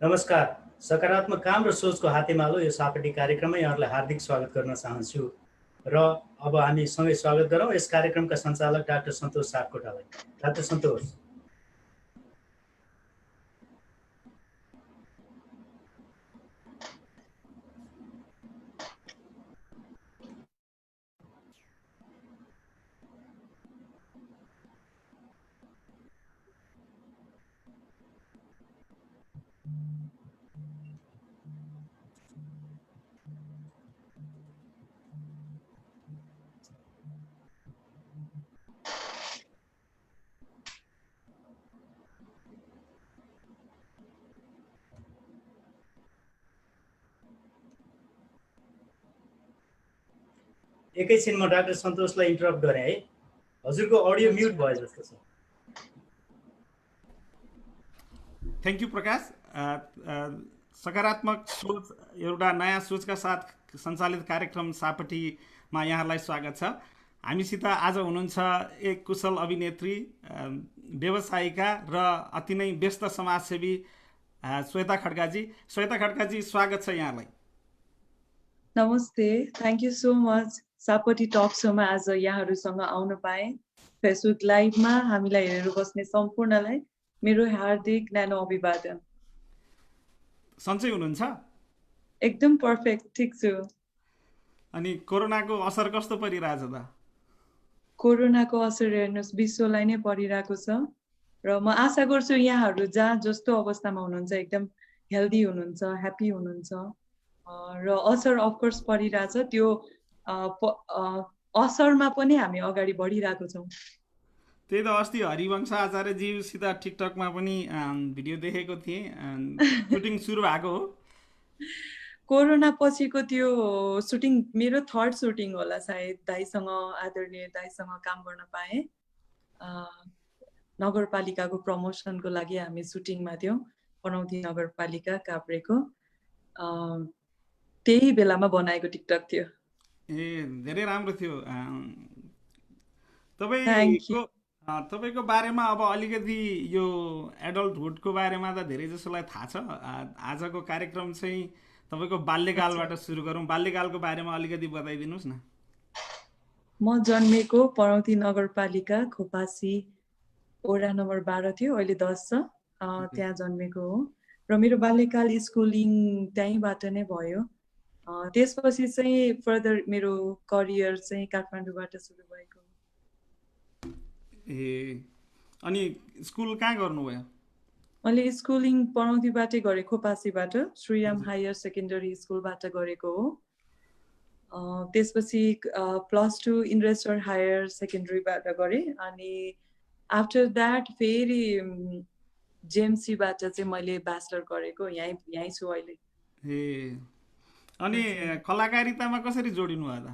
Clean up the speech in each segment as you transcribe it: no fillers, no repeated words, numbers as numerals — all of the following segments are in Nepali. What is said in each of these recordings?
नमस्कार। सकारात्मक काम र सोचको हातेमालो यो सापटी कार्यक्रममा यहाँहरूलाई हार्दिक स्वागत गर्न चाहन्छु र अब हामी सँगै स्वागत गरौँ यस कार्यक्रमका सञ्चालक डाक्टर सन्तोष सापकोटालाई। डाक्टर सन्तोष। एकैछिन म डाक्टर सन्तोषलाई इन्टरप्ट गरेँ है। हजुरको अडियो म्युट भयो जस्तो छ। थ्याङ्क यू प्रकाश। सकारात्मक सोच एउटा नयाँ सोचका साथ सञ्चालित कार्यक्रम सापटीमा यहाँहरूलाई स्वागत छ। हामीसित आज हुनुहुन्छ एक कुशल अभिनेत्री, व्यवसायिका र अति नै व्यस्त समाजसेवी श्वेता खड्काजी। श्वेता खड्काजी, स्वागत छ यहाँलाई। नमस्ते, thank you so much. Sapati talk सोमा आज यहाँहरूसँग आउन पाएँ। फेसबुक लाइभमा हामीलाई हेरेर बस्ने सम्पूर्णलाई मेरो हार्दिक न्यानो अभिवादन। सन्चै हुनुहुन्छ? एकदम पर्फेक्ट, ठिक छु। अनि कोरोनाको असर कस्तो परिरहेछ त? कोरोनाको असर हेर्नुहोस् विश्वलाई नै परिरहेको छ र म आशा गर्छु यहाँहरू जहाँ जस्तो अवस्थामा हुनुहुन्छ एकदम हेल्दी हुनुहुन्छ, ह्याप्पी हुनुहुन्छ र असर अफकोर्स परिरहेछ। त्यो असरमा पनि हामी अगाडि बढिरहेको छौँ। त्यही त, अस्ति हरिवंश आचार्यज्यूसित टिकटकमा पनि भिडियो देखेको थिएँ, सुटिङ सुरु भएको हो। कोरोना पछिको त्यो सुटिङ मेरो थर्ड सुटिङ होला सायद। दाइसँग, आदरणीय दाइसँग काम गर्न पाएँ। नगरपालिकाको प्रमोसनको लागि हामी सुटिङमा थियौँ, पनौती नगरपालिका काभ्रेको। त्यही बेलामा बनाएको टिकटक थियो। धेरै राम्रो थियो। तपाईँको बारेमा अब अलिकति यो एडल्टहुडको बारेमा त धेरै जसोलाई थाहा छ। आजको कार्यक्रम चाहिँ तपाईँको बाल्यकालबाट सुरु गरौँ। बाल्यकालको बारेमा अलिकति बताइदिनुहोस् न। म जन्मेको पनौती नगरपालिका खोपासी वडा नम्बर 12 थियो, अहिले 10 छ। त्यहाँ जन्मेको हो र मेरो बाल्यकाल स्कुलिङ त्यहीँबाट नै भयो। त्यसपछि चाहिँ फर्दर मेरो करियर चाहिँ काठमाडौँबाट सुरु भएको। अनि स्कुल कहाँ गर्नुभयो? मैले स्कुलिङ पनौतीबाटै गरेँ, खोपासीबाट श्रीराम हायर सेकेन्डरी स्कुलबाट गरेको हो। त्यसपछि +2 इन्ड्रेसर हायर सेकेन्डरीबाट गरेँ। अनि आफ्टर द्याट फेरि जेएमसीबाट चाहिँ मैले ब्याचलर गरेको। यहीँ छु अहिले। अनि कलाकारितामा कसरी जोडिनु भयो त?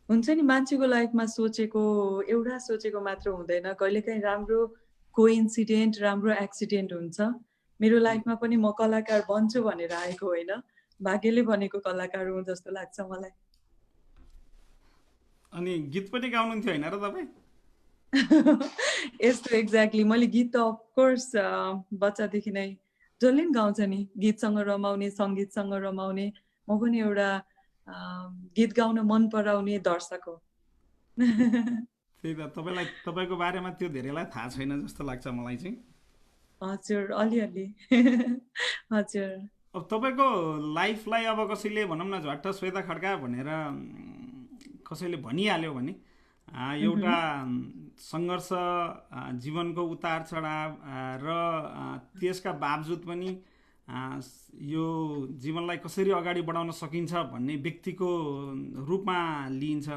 हुन्छ नि, मान्छेको लाइफमा एउटा सोचेको मात्र हुँदैन। कहिलेकाहीँ राम्रो कोइन्सिडेन्ट, राम्रो एक्सिडेन्ट हुन्छ। मेरो लाइफमा पनि म कलाकार बन्छु भनेर आएको होइन, भाग्यले भनेको कलाकार हुँ जस्तो लाग्छ मलाई। अनि गीत पनि गाउनुहुन्थ्यो होइन र तपाईँ? यस्तो एक्ज्याक्टली। मैले गीत त अफकोर्स बच्चादेखि नै जसले पनि गाउँछ नि, गीतसँग रमाउने, सङ्गीतसँग रमाउने। म पनि एउटा गीत गाउन मन पराउने दर्शक हो। त्यही त, तपाईँको बारेमा त्यो धेरैलाई थाहा छैन जस्तो लाग्छ मलाई चाहिँ। हजुर, अलिअलि। हजुर। अब तपाईँको लाइफलाई अब कसैले भनौँ न झट्ट श्वेता खड्का भनेर कसैले भनिहाल्यो भने एउटा सङ्घर्ष, जीवनको उतार चढाव र त्यसका बावजुद पनि यो जीवनलाई कसरी अगाडि बढाउन सकिन्छ भन्ने व्यक्तिको रूपमा लिइन्छ।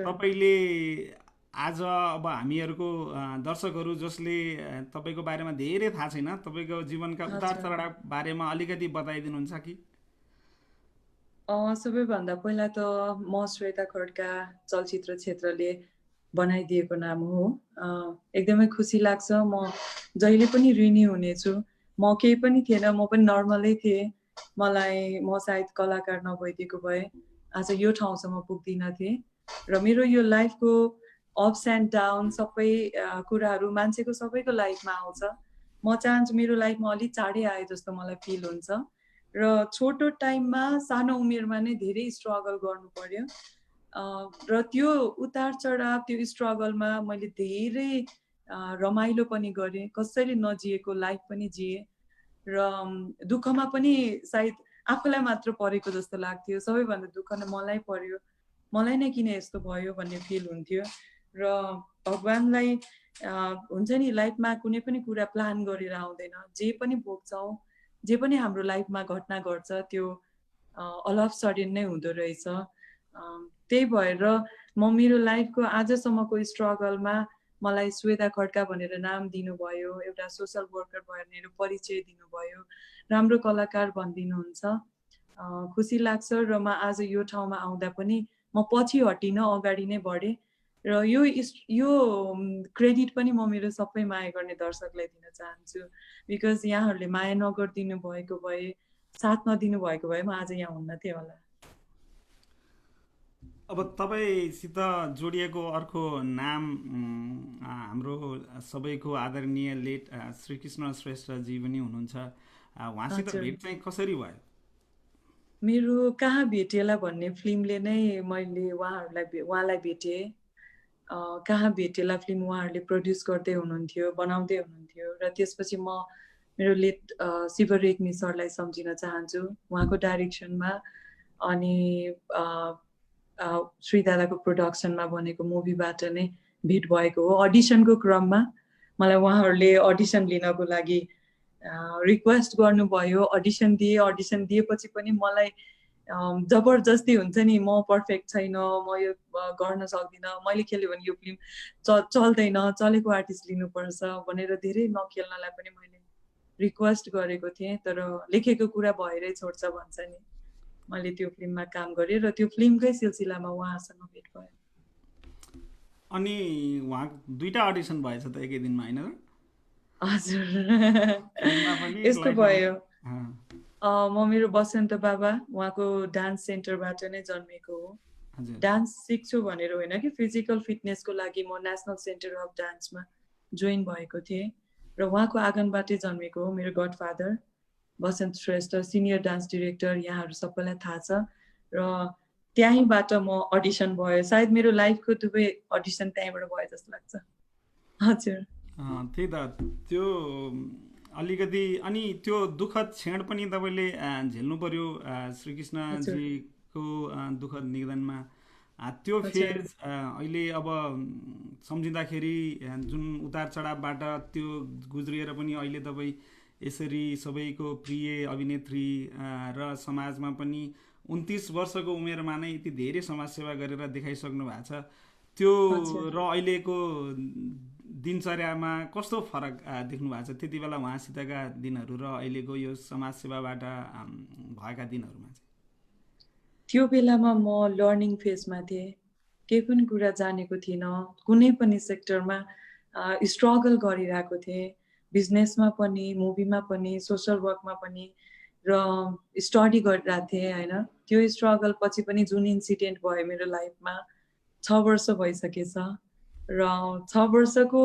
तपाईँले आज अब हामीहरूको दर्शकहरू जसले तपाईँको बारेमा धेरै थाहा छैन, तपाईँको जीवनका उतार चढाव बारेमा अलिकति बताइदिनुहुन्छ कि? सबैभन्दा पहिला त म श्वेता खड्का चलचित्र क्षेत्रले बनाइदिएको नाम हो। एकदमै खुसी लाग्छ। म जहिले पनि ऋणी हुनेछु। म केही पनि थिएन, म पनि नर्मलै थिएँ। म सायद कलाकार नभइदिएको भए आज यो ठाउँसम्म पुग्दिनँ थिएँ। र मेरो यो लाइफको अप्स एन्ड डाउन सबै कुराहरू मान्छेको सबैको लाइफमा आउँछ। म चाहन्छु मेरो लाइफमा अलिक चाँडै आए जस्तो मलाई फिल हुन्छ र छोटो टाइममा सानो उमेरमा नै धेरै स्ट्रगल गर्नु पर्यो र त्यो उतार चढाव त्यो स्ट्रगलमा मैले धेरै रमाइलो पनि गरेँ, कसैले नजिएको लाइफ पनि जिएँ र दुःखमा पनि सायद आफूलाई मात्र परेको जस्तो लाग्थ्यो, सबैभन्दा दुःख नै मलाई पर्यो, मलाई नै किन यस्तो भयो भन्ने फिल हुन्थ्यो र भगवानलाई हुन्छ नि लाइफमा कुनै पनि कुरा प्लान गरेर आउँदैन, जे पनि भोग्छौँ, जे पनि हाम्रो लाइफमा घटना घट्छ त्यो अल अफ सडन नै हुँदो रहेछ। त्यही भएर म मेरो लाइफको आजसम्मको स्ट्रगलमा मलाई श्वेता खड्का भनेर नाम दिनुभयो, एउटा सोसल वर्कर भनेर परिचय दिनुभयो, राम्रो कलाकार भनिदिनुहुन्छ, खुसी लाग्छ र म आज यो ठाउँमा आउँदा पनि म पछि हटिनँ, अगाडि नै बढेँ र यो क्रेडिट पनि म मेरो सबै माया गर्ने दर्शकलाई दिन चाहन्छु बिकज यहाँहरूले माया नगरिदिनु भएको भए, साथ नदिनु भएको भए म आज यहाँ हुन्न थिएँ होला। अब तपाईँसित जोडिएको अर्को नाम हाम्रो सबैको आदरणीय लेट श्रीकृष्ण श्रेष्ठजी पनि हुनुहुन्छ। उहाँसित भेट चाहिँ कसरी भयो? मेरो कहाँ भेटेला भन्ने फिल्मले नै मैले उहाँलाई भेटेँ। कहाँ भेटेला फिल्म उहाँहरूले प्रड्युस गर्दै हुनुहुन्थ्यो, बनाउँदै हुनुहुन्थ्यो र त्यसपछि म मेरो लेट शिव रेग्मी सरलाई सम्झिन चाहन्छु उहाँको डाइरेक्सनमा अनि श्री दादाको प्रोडक्सनमा बनेको मुभीबाट नै भेट भएको हो। अडिसनको क्रममा मलाई उहाँहरूले अडिसन लिनको लागि रिक्वेस्ट गर्नुभयो, अडिसन दिएपछि पनि मलाई जबरजस्ती हुन्छ नि, म पर्फेक्ट छैन, म यो गर्न सक्दिनँ, मैले खेल्यो भने यो फिल्म चल्दैन, चलेको आर्टिस्ट लिनुपर्छ भनेर धेरै नखेल्नलाई पनि मैले रिक्वेस्ट गरेको थिएँ, तर लेखेको कुरा भएरै छोड्छ भन्छ नि। मैले त्यो फिल्ममा काम गरेँ र त्यो फिल्मकै सिलसिलामा उहाँसँग भेट भयो। अनि उहाँ दुईटा अडिसन भएछ त एकै दिनमा, होइन र? हजुर, फिल्ममा पनि यस्तो भयो। अँ, म मेरो बसन्त बाबा उहाँको डान्स सेन्टरबाट नै जन्मेको हो। हजुर। डान्स सिक्छु भनेर होइन कि फिजिकल फिटनेसको लागि म नेसनल सेन्टर अफ डान्समा जोइन भएको थिएँ र उहाँको आँगनबाटै जन्मेको हो। मेरो गडफादर बसन्त श्रेष्ठ सिनियर डान्स डिरेक्टर, यहाँहरू सबैलाई थाहा छ र त्यहीँबाट म अडिसन भयो। सायद मेरो लाइफको दुवै अडिसन त्यहीँबाट भयो जस्तो लाग्छ। हजुर, त्यही त, त्यो अलिकति अनि त्यो दुःखद क्षण पनि तपाईँले झेल्नु पर्यो श्रीकृष्णजीको दुःखद निधनमा। त्यो फेज अहिले अब सम्झिँदाखेरि जुन उतार चढावबाट त्यो गुज्रिएर पनि अहिले तपाईँ यसरी सबैको प्रिय अभिनेत्री र समाजमा पनि 29 वर्षको उमेरमा नै यति धेरै समाजसेवा गरेर देखाइसक्नु भएको छ। त्यो र अहिलेको दिनचर्यामा कस्तो फरक देख्नु भएको छ त्यति बेला उहाँसितका दिनहरू र अहिलेको यो समाजसेवाबाट भएका दिनहरूमा चाहिँ? त्यो बेलामा म लर्निङ फेजमा थिएँ, केही पनि कुरा जानेको थिइनँ, कुनै पनि सेक्टरमा स्ट्रगल गरिरहेको थिएँ, बिजनेसमा पनि, मुभीमा पनि, सोसल वर्कमा पनि र स्टडी गरिरहेको थिएँ होइन। त्यो स्ट्रगल पछि पनि जुन इन्सिडेन्ट भयो मेरो लाइफमा 6 वर्ष भइसकेछ र 6 वर्षको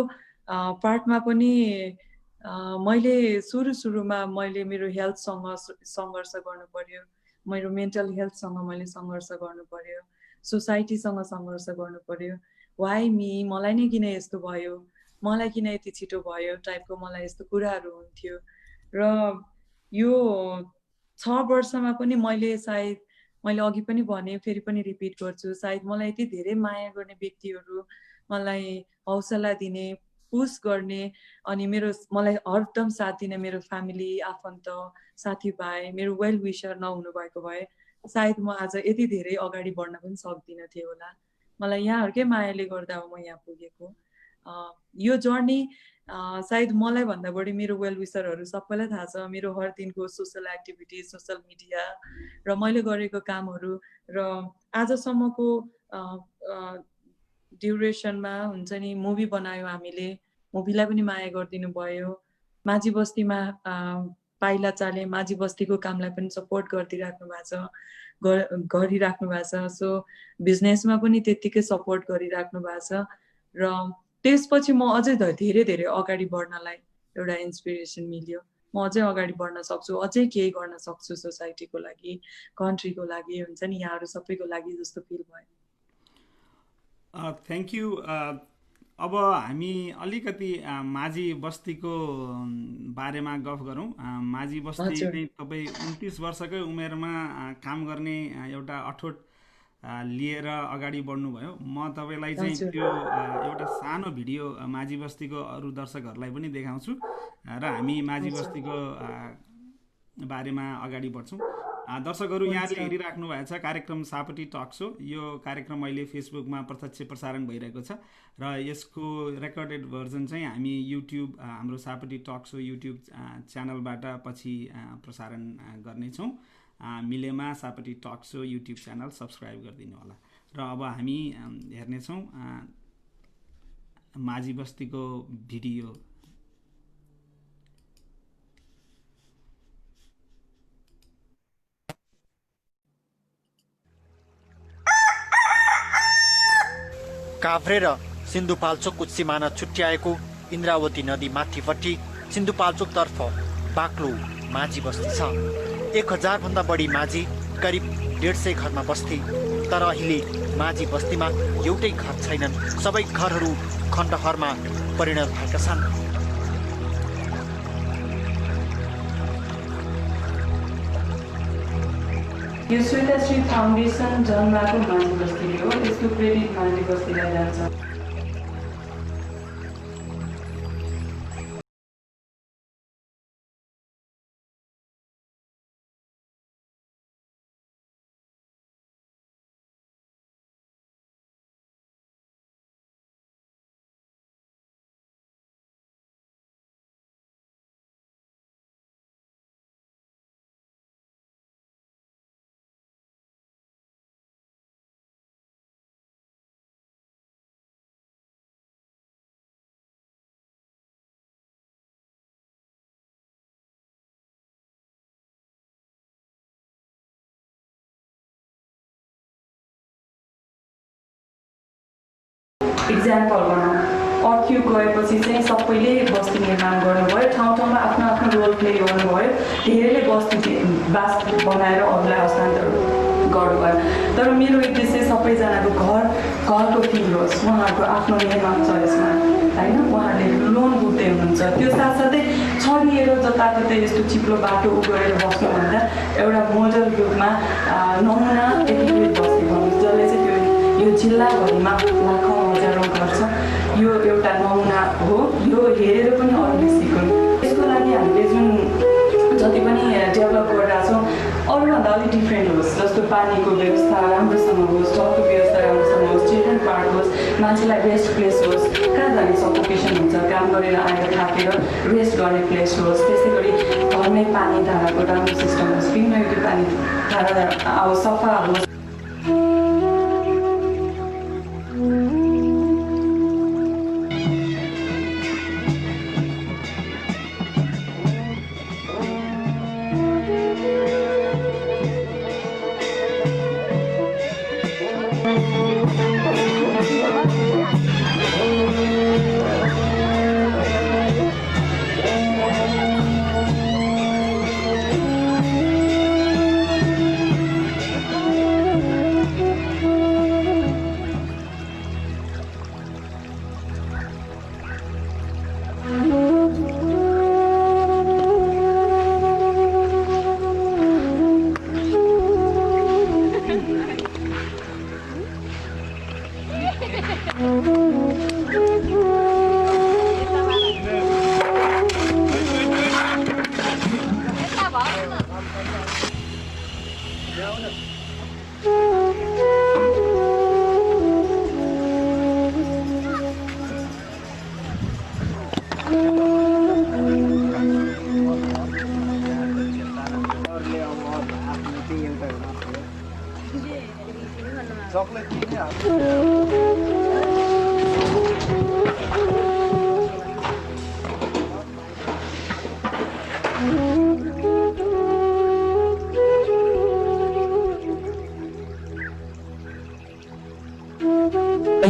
पार्टमा पनि मैले सुरुमा मैले मेरो हेल्थसँग सङ्घर्ष गर्नु पर्यो, मेरो मेन्टल हेल्थसँग मैले सङ्घर्ष गर्नु पर्यो, सोसाइटीसँग सङ्घर्ष गर्नु पर्यो। वाइ मी, मलाई नै किन यस्तो भयो, मलाई किन यति छिटो भयो टाइपको मलाई यस्तो कुराहरू हुन्थ्यो र यो 6 वर्षमा पनि मैले अघि पनि भने, फेरि पनि रिपिट गर्छु, सायद मलाई यति धेरै माया गर्ने व्यक्तिहरू, मलाई हौसला दिने, पुस गर्ने अनि मलाई हरदम साथ दिने मेरो फ्यामिली, आफन्त, साथीभाइ, मेरो वेल विशर नहुनु भएको भए सायद म आज यति धेरै अगाडि बढ्न पनि सक्दिनँ थिएँ होला। मलाई यहाँहरूकै मायाले गर्दा हो म यहाँ पुगेको। यो जर्नी सायद मलाई भन्दा बढी मेरो वेल विशरहरू सबैलाई थाहा छ, मेरो हर दिनको सोसल एक्टिभिटिज, सोसल मिडिया र मैले गरेको कामहरू र आजसम्मको ड्युरेसनमा हुन्छ नि, मुभी बनायो हामीले, मुभीलाई पनि माया गरिदिनु भयो, माझी बस्तीमा पाइला चाले माझी बस्तीको कामलाई पनि सपोर्ट गरिराख्नु भएको छ। सो बिजनेसमा पनि त्यत्तिकै सपोर्ट गरिराख्नु भएको छ र त्यसपछि म अझै धेरै धेरै अगाडि बढ्नलाई एउटा इन्सपिरेसन मिल्यो। म अझै अगाडि बढ्न सक्छु, अझै केही गर्न सक्छु सोसाइटीको लागि, कन्ट्रीको लागि, हुन्छ नि यहाँहरू सबैको लागि जस्तो फिल भयो। Thank you. अब हामी अलिकति माझी बस्तीको बारेमा गफ गरौँ। माझी बस्ती हजुर नै तपाईँ 29 वर्षकै उमेरमा काम गर्ने एउटा अठोट लिएर अगाडि बढ्नुभयो। म तपाईँलाई चाहिँ हजुर त्यो एउटा सानो भिडियो माझी बस्तीको अरू दर्शकहरूलाई पनि देखाउँछु र हामी माझी हजुर बस्तीको बारेमा अगाडि बढ्छौँ। दर्शकहरू, हुन्छ यहाँले हेरिराख्नु भएको छ कार्यक्रम सापटी टक सो। यो कार्यक्रम अहिले फेसबुकमा प्रत्यक्ष प्रसारण भइरहेको छ र यसको रेकर्डेड भर्जन चाहिँ हामी युट्युब, हाम्रो सापटी टक सो युट्युब च्यानलबाट पछि प्रसारण गर्नेछौँ। मिलेमा Sapati talk show YouTube channel subscribe गरिदिनु होला। र अब हामी हेर्नेछौँ माझी बस्तीको भिडियो। काभ्रे र सिन्धुपाल्चोकको सिमाना छुट्याएको इन्द्रावती नदी माथिपट्टि सिन्धुपाल्चोकतर्फ बाक्लो माझी बस्ती छ। 1000 भन्दा बढी माझी, करिब 150 घरमा बस्थे। तर अहिले माझी बस्तीमा एउटै घर छैनन्। सबै घरहरू खण्डहरमा परिणत भएका छन्। यो श्वेताश्री फाउन्डेसन जन्माएको माझी बस्तीले हो। यसको क्रेडिट माझी बस्तीलाई जान्छ। इक्जाम्पल भनौँ, अर्क्यु गएपछि चाहिँ सबैले बस्ती निर्माण गर्नुभयो, ठाउँ ठाउँमा आफ्नो आफ्नो रोल प्ले गर्नुभयो। धेरैले बस्ती बास बनाएर अरूलाई हस्तान्तरण गर्नुभयो। तर मेरो उद्देश्य सबैजनाको घरको फिल होस्, उहाँहरूको आफ्नो निर्माण छ यसमा, होइन? उहाँहरूले लोन बुझ्दै हुनुहुन्छ। त्यो साथसाथै छरिएर जताततै यस्तो चिप्लो बाटो गएर बस्नुभन्दा एउटा मोडल रूपमा नमुना एकीकृत बस्ती भन्नुहोस्, जसले चाहिँ त्यो यो जिल्लाभरिमा लाखौँ हजारौँ घर छ। यो एउटा नमुना हो। यो हेरेर पनि अरूले सिकुन्। यसको लागि हामीले जुन जति पनि डेभलप गरिरहेको छौँ, अरूभन्दा अलिक डिफ्रेन्ट होस्। जस्तो पानीको व्यवस्था राम्रोसँग होस्, जलको व्यवस्था राम्रोसँग होस्, चिल्ड्रेन पार्क होस्, मान्छेलाई रेस्ट प्लेस होस्। कहाँ जाने सफोकेसन हुन्छ, काम गरेर आएर थाकेर रेस्ट गर्ने प्लेस होस्। त्यसै गरी घरमै पानी धाराको राम्रो सिस्टम होस्, पिउन योग्य पानी धारा आओस्, सफा होस्।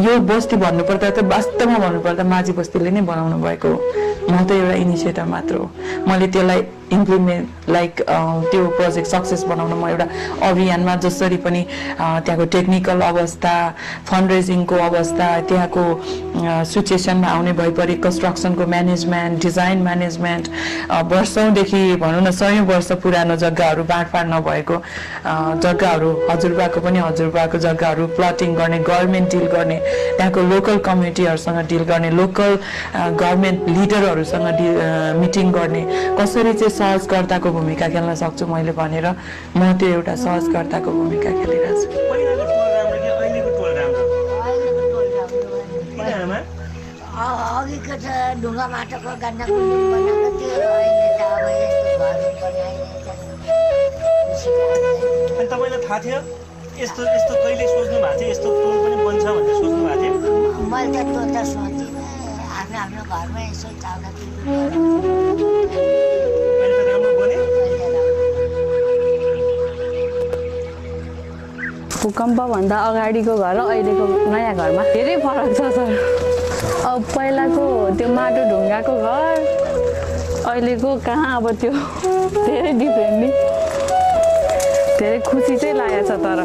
यो बस्ती भन्नुपर्दा त वास्तवमा भन्नुपर्दा माझी बस्तीले नै बनाउनु भएको हो। म त एउटा इनिसिएटर मात्र हो। मैले त्यसलाई इम्प्लिमेन्ट त्यो प्रोजेक्ट सक्सेस बनाउन म एउटा अभियानमा जसरी पनि त्यहाँको टेक्निकल अवस्था, फन्ड रेजिङको अवस्था, त्यहाँको सिचुएसनमा आउने भइपरि कन्स्ट्रक्सनको म्यानेजमेन्ट, डिजाइन म्यानेजमेन्ट, वर्षौँदेखि भनौँ न 100 वर्ष पुरानो जग्गाहरू बाँडफाँड नभएको जग्गाहरू, हजुरबाको पनि हजुरबाको जग्गाहरू प्लटिङ गर्ने, गभर्मेन्ट डिल गर्ने, त्यहाँको लोकल कम्युनिटीहरूसँग डिल गर्ने, लोकल गभर्मेन्ट लिडरहरूसँग मिटिङ गर्ने, कसरी चाहिँ सहजकर्ताको भूमिका खेल्न सक्छु मैले भनेर म त्यो एउटा सहजकर्ताको भूमिका खेलिरहेको छु। पहिलाको टोल राम्रो कि अहिलेको टोल राम्रो? अहिलेको टोल राम्रो किन आमा? अघिको त ढुङ्गा माटोको गन्ना बिल्डिङ बनाएको थियो, अहिले त अब यस्तो घरहरू बनाइरहेछ। अनि तपाईँलाई थाहा थियो यस्तो यस्तो कहिले सोच्नु भएको थियो यस्तो टोल पनि बन्छ भनेर सोच्नु भएको थियो? मैले त त्यो त सोचिनँ, आफ्नो आफ्नो घरमा यसो चाउलातिर अहिले त राम्रो बन्यो। भूकम्पभन्दा अगाडिको घर र अहिलेको नयाँ घरमा धेरै फरक छ सर। अब पहिलाको त्यो माटो ढुङ्गाको घर अहिलेको कहाँ, अब त्यो धेरै डिफ्रेन्टली धेरै खुसी चाहिँ लागेको छ। तर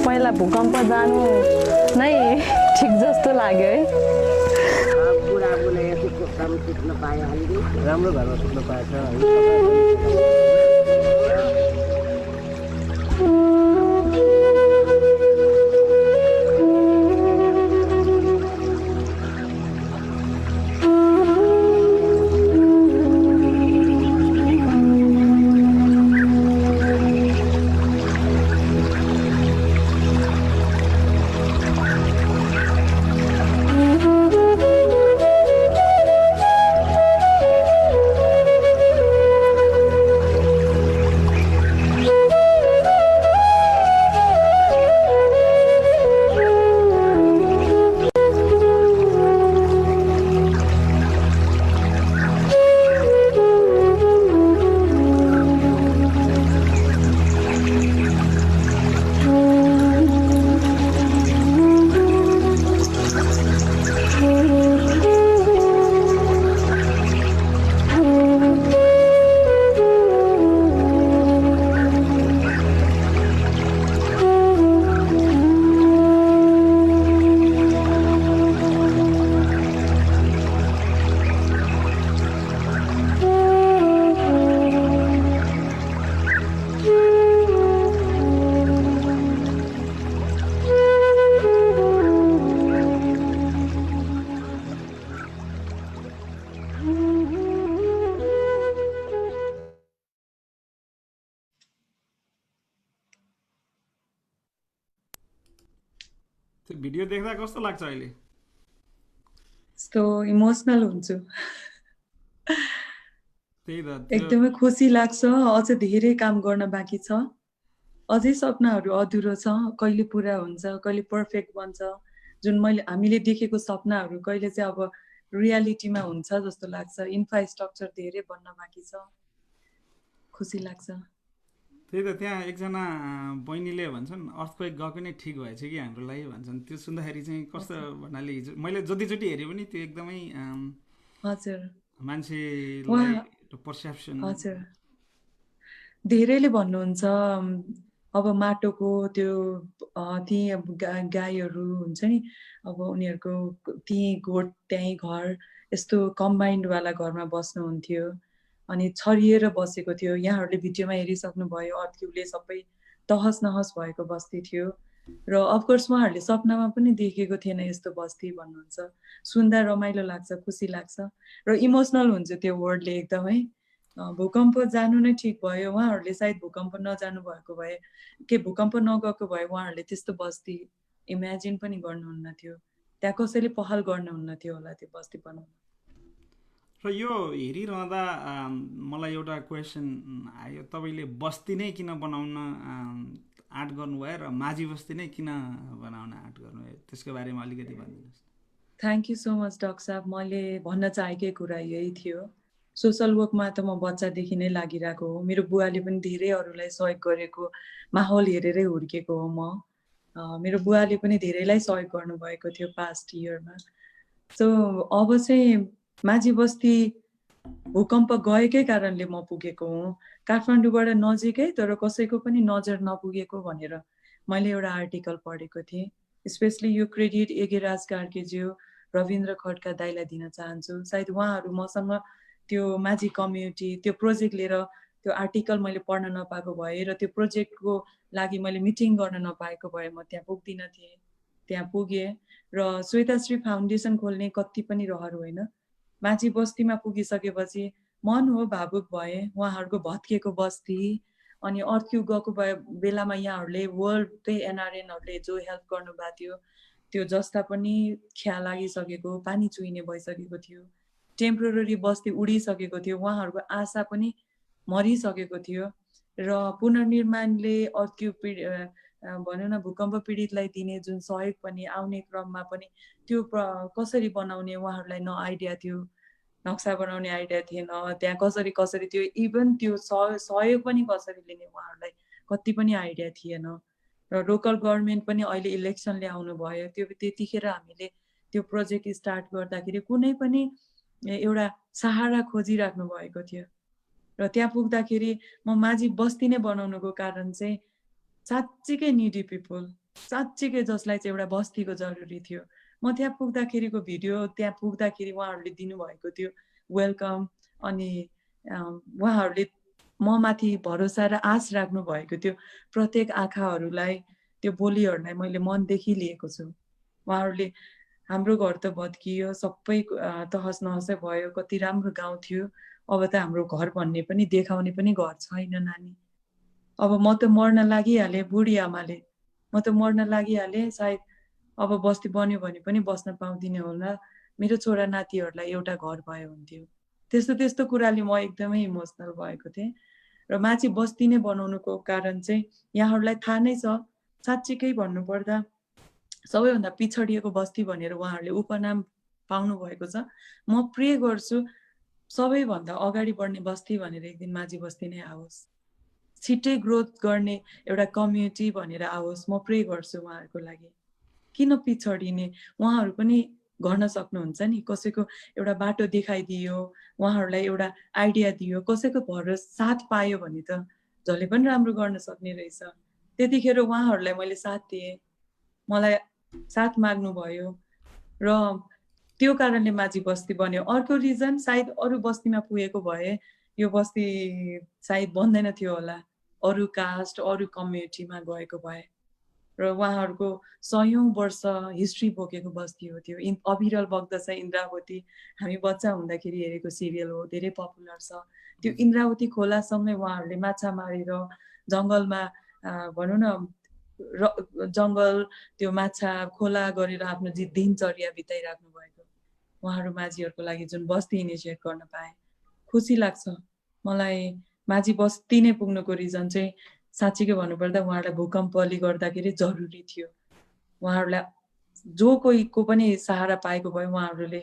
पहिला भूकम्प जानु नै ठिक जस्तो लाग्यो है। राम्रो घरमा सुत्न पाएछ है। त्यो भिडियो देख्दा कस्तो लाग्छ अहिले? यस्तो इमोसनल हुन्छु। त्यही त एकदमै खुसी लाग्छ। अझ धेरै काम गर्न बाँकी छ, अझै सपनाहरू अधुरो छ, कहिले पुरा हुन्छ, कहिले पर्फेक्ट बन्छ। जुन हामीले देखेको सपनाहरू कहिले चाहिँ अब रियालिटीमा हुन्छ जस्तो लाग्छ। इन्फ्रास्ट्रक्चर धेरै बन्न बाँकी छ, खुसी लाग्छ। त्यही त त्यहाँ एकजना बहिनीले भन्छन् अर्थक्वेक गएको नै ठिक भएछ कि हाम्रो लागि भन्छन्। त्यो सुन्दाखेरि चाहिँ कस्तो भन्नाले हिजो मैले जतिचोटि हेरेँ पनि त्यो एकदमै हजुर मान्छेलाई पर्सेप्सन। हजुर, धेरैले भन्नुहुन्छ अब माटोको त्यो ती अब गाईहरू हुन्छ नि, अब उनीहरूको ती गोठ त्यहीँ घर यस्तो कम्बाइन्डवाला घरमा बस्नुहुन्थ्यो अनि छरिएर बसेको थियो। यहाँहरूले भिडियोमा हेरिसक्नुभयो, अर्थक्वेकले सबै तहस नहस भएको बस्ती थियो। र अफकोर्स उहाँहरूले सपनामा पनि देखेको थिएन यस्तो बस्ती भन्नुहुन्छ। सुन्दा रमाइलो लाग्छ, खुसी लाग्छ र इमोसनल हुन्छ त्यो वर्डले एकदमै। भूकम्प जानु नै ठिक भयो। उहाँहरूले सायद भूकम्प नजानु भएको भए, भूकम्प नगएको भए उहाँहरूले त्यस्तो बस्ती इमेजिन पनि गर्नुहुन्न थियो, त्यहाँ कसैले पहल गर्नुहुन्न थियो होला त्यो बस्ती बनाउन। र यो हेरिरहँदा मलाई एउटा क्वेसन आयो, तपाईँले बस्ती नै किन बनाउन आँट गर्नुभयो र माझी बस्ती नै किन बनाउन आँट गर्नुभयो, त्यसको बारेमा अलिकति भनिदिनुहोस्। Thank you so much doctor साहब। मैले भन्न चाहेकै कुरा यही थियो। सोसल वर्कमा त म बच्चादेखि नै लागिरहेको हो। मेरो बुवाले पनि धेरै अरूलाई सहयोग गरेको माहौल हेरेरै हुर्केको हो म। मेरो बुवाले पनि धेरैलाई सहयोग गर्नुभएको थियो पास्ट इयरमा। सो अब चाहिँ माझी बस्ती भूकम्प गएकै कारणले म पुगेको हुँ। काठमाडौँबाट नजिकै तर कसैको पनि नजर नपुगेको भनेर मैले एउटा आर्टिकल पढेको थिएँ। स्पेसली यो क्रेडिट एगेराज कार्केज्यू, रविन्द्र खड्का दाईलाई दिन चाहन्छु। सायद उहाँहरू मसँग त्यो माझी कम्युनिटी त्यो प्रोजेक्ट लिएर त्यो आर्टिकल मैले पढ्न नपाएको भए र त्यो प्रोजेक्टको लागि मैले मिटिङ गर्न नपाएको भए म त्यहाँ पुग्दिनँ थिएँ। त्यहाँ पुगेँ र श्वेताश्री फाउन्डेसन खोल्ने कति पनि रहर होइन। माझी बस्तीमा पुगिसकेपछि मन हो भावुक भए। उहाँहरूको भत्किएको बस्ती अनि अर्थक्वेक गएको बेलामा यहाँहरूले वर्ल्डकै एनआरएनहरूले जो हेल्प गर्नुभएको थियो त्यो जस्ता पनि ख्याल लागिसकेको, पानी चुहिने भइसकेको थियो, टेम्पोररी बस्ती उडिसकेको थियो, उहाँहरूको आशा पनि मरिसकेको थियो र पुनर्निर्माणले अर्थक्वेक भनौँ न भूकम्प पीडितलाई दिने जुन सहयोग पनि आउने क्रममा पनि त्यो कसरी बनाउने उहाँहरूलाई न आइडिया थियो, नक्सा बनाउने आइडिया थिएन, त्यहाँ कसरी त्यो इभन त्यो सहयोग पनि कसरी लिने उहाँहरूलाई कति पनि आइडिया थिएन। र लोकल गभर्मेन्ट पनि अहिले इलेक्सनले आउनुभयो, त्यतिखेर हामीले त्यो प्रोजेक्ट स्टार्ट गर्दाखेरि कुनै पनि एउटा सहारा खोजिराख्नु भएको थियो। र त्यहाँ पुग्दाखेरि म माझी बस्ती नै बनाउनुको कारण चाहिँ साँच्चीकै निडी पिपल, साँच्चीकै जसलाई चाहिँ एउटा बस्तीको जरुरी थियो। म त्यहाँ पुग्दाखेरिको भिडियो त्यहाँ पुग्दाखेरि उहाँहरूले दिनुभएको थियो वेलकम। अनि उहाँहरूले म माथि भरोसा र आश राख्नु भएको थियो। प्रत्येक आँखाहरूलाई त्यो बोलीहरूलाई मैले मनदेखि लिएको छु। उहाँहरूले हाम्रो घर त भत्कियो, सबै तहस नहसै भयो, कति राम्रो गाउँ थियो, अब त हाम्रो घर भन्ने पनि देखाउने पनि घर छैन नानी। अब म त मर्न लागिहालेँ, बुढी आमाले म त मर्न लागिहालेँ, सायद अब बस्ती बन्यो भने पनि बस्न पाउँदिनँ होला, मेरो छोरा नातिहरूलाई एउटा घर भयो हुन्थ्यो। त्यस्तो कुराले म एकदमै इमोसनल भएको थिएँ। र माझी बस्ती नै बनाउनुको कारण चाहिँ यहाँहरूलाई थाहा नै छ, साँच्चीकै भन्नुपर्दा सबैभन्दा पिछडिएको बस्ती भनेर उहाँहरूले उपनाम पाउनु भएको छ। म प्रे गर्छु सबैभन्दा अगाडि बढ्ने बस्ती भनेर एक दिन माझी बस्ती नै आओस्, छिट्टै ग्रोथ गर्ने एउटा कम्युनिटी भनेर आओस्। म प्रे गर्छु उहाँहरूको लागि। किन पिछडिने, उहाँहरू पनि गर्न सक्नुहुन्छ नि। कसैको एउटा बाटो देखाइदियो, उहाँहरूलाई एउटा आइडिया दियो, कसैको भरोसा साथ पायो भने त जसले पनि राम्रो गर्न सक्ने रहेछ। त्यतिखेर उहाँहरूलाई मैले साथ दिएँ, मलाई साथ माग्नु भयो र त्यो कारणले माझी बस्ती बन्यो। अर्को रिजन सायद अरू बस्तीमा पुगेको भए यो बस्ती सायद बन्दैन थियो होला, अरू कास्ट अरू कम्युनिटीमा गएको भए। र उहाँहरूको 100औं वर्ष हिस्ट्री बोकेको बस्ती हो त्यो। अविरल बग्दछ इन्द्रावती, हामी बच्चा हुँदाखेरि हेरेको सिरियल हो, धेरै पपुलर छ। त्यो इन्द्रावती खोलासँगै उहाँहरूले माछा मारेर जङ्गलमा भनौँ न जङ्गल त्यो माछा खोला गरेर आफ्नो दिनचर्या बिताइराख्नु भएको उहाँहरू माझीहरूको लागि जुन बस्ती इनिसिएट गर्न पाए खुसी लाग्छ मलाई। माझी बस्ती नै पुग्नुको रिजन चाहिँ साँच्चीकै भन्नुपर्दा उहाँहरूलाई भूकम्पले गर्दाखेरि जरुरी थियो। उहाँहरूलाई जो कोहीको पनि सहारा पाएको भए उहाँहरूले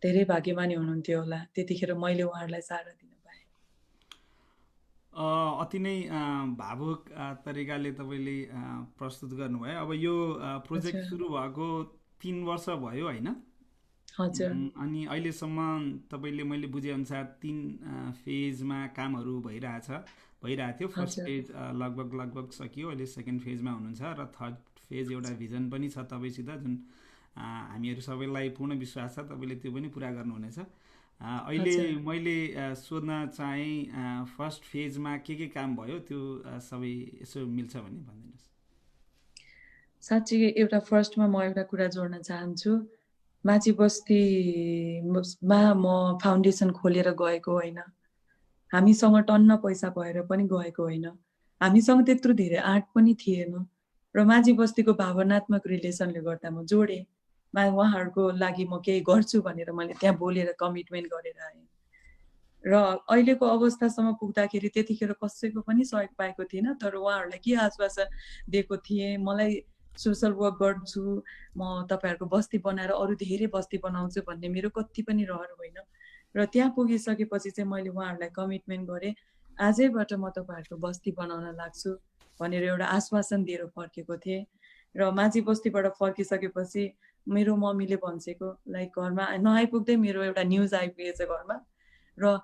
धेरै भाग्यमानी हुनुहुन्थ्यो होला। त्यतिखेर मैले उहाँहरूलाई सहारा दिन पाएँ। अति नै भावुक तरिकाले तपाईँले प्रस्तुत गर्नुभयो। अब यो प्रोजेक्ट सुरु भएको 3 वर्ष भयो होइन? हजुर। अनि अहिलेसम्म तपाईँले मैले बुझेअनुसार 3 फेजमा कामहरू भइरहेको थियो। फर्स्ट फेज लगभग सकियो, अहिले सेकेन्ड फेजमा हुनुहुन्छ र थर्ड फेज एउटा भिजन पनि छ तपाईँसित, जुन हामीहरू सबैलाई पूर्ण विश्वास छ तपाईँले त्यो पनि पुरा गर्नुहुनेछ। अहिले मैले सोध्न चाहेँ फर्स्ट फेजमा के काम भयो त्यो सबै यसो मिल्छ भने भनिदिनुहोस्। साँच्चै एउटा फर्स्टमा म एउटा कुरा जोड्न चाहन्छु। माझी बस्तीमा म फाउन्डेसन खोलेर गएको होइन, हामीसँग टन्न पैसा भएर पनि गएको होइन, हामीसँग त्यत्रो धेरै आँट पनि थिएन र माझी बस्तीको भावनात्मक रिलेसनले गर्दा म जोडेँ। उहाँहरूको लागि म केही गर्छु भनेर मैले त्यहाँ बोलेर कमिटमेन्ट गरेर आएँ र अहिलेको अवस्थासम्म पुग्दाखेरि त्यतिखेर कसैको पनि सहयोग पाएको थिइनँ। तर उहाँहरूलाई के आश्वासन दिएको थिएँ, मलाई सोसल वर्क गर्छु म, तपाईँहरूको बस्ती बनाएर अरू धेरै बस्ती बनाउँछु भन्ने मेरो कति पनि रहर होइन। र त्यहाँ पुगिसकेपछि चाहिँ मैले उहाँहरूलाई कमिटमेन्ट गरेँ, आजैबाट म तपाईँहरूको बस्ती बनाउन लाग्छु भनेर एउटा आश्वासन दिएर फर्केको थिएँ। र माझी बस्तीबाट फर्किसकेपछि मेरो मम्मीले भन्छेको लाइक घरमा नआइपुग्दै मेरो एउटा न्युज आइपुगेछ घरमा र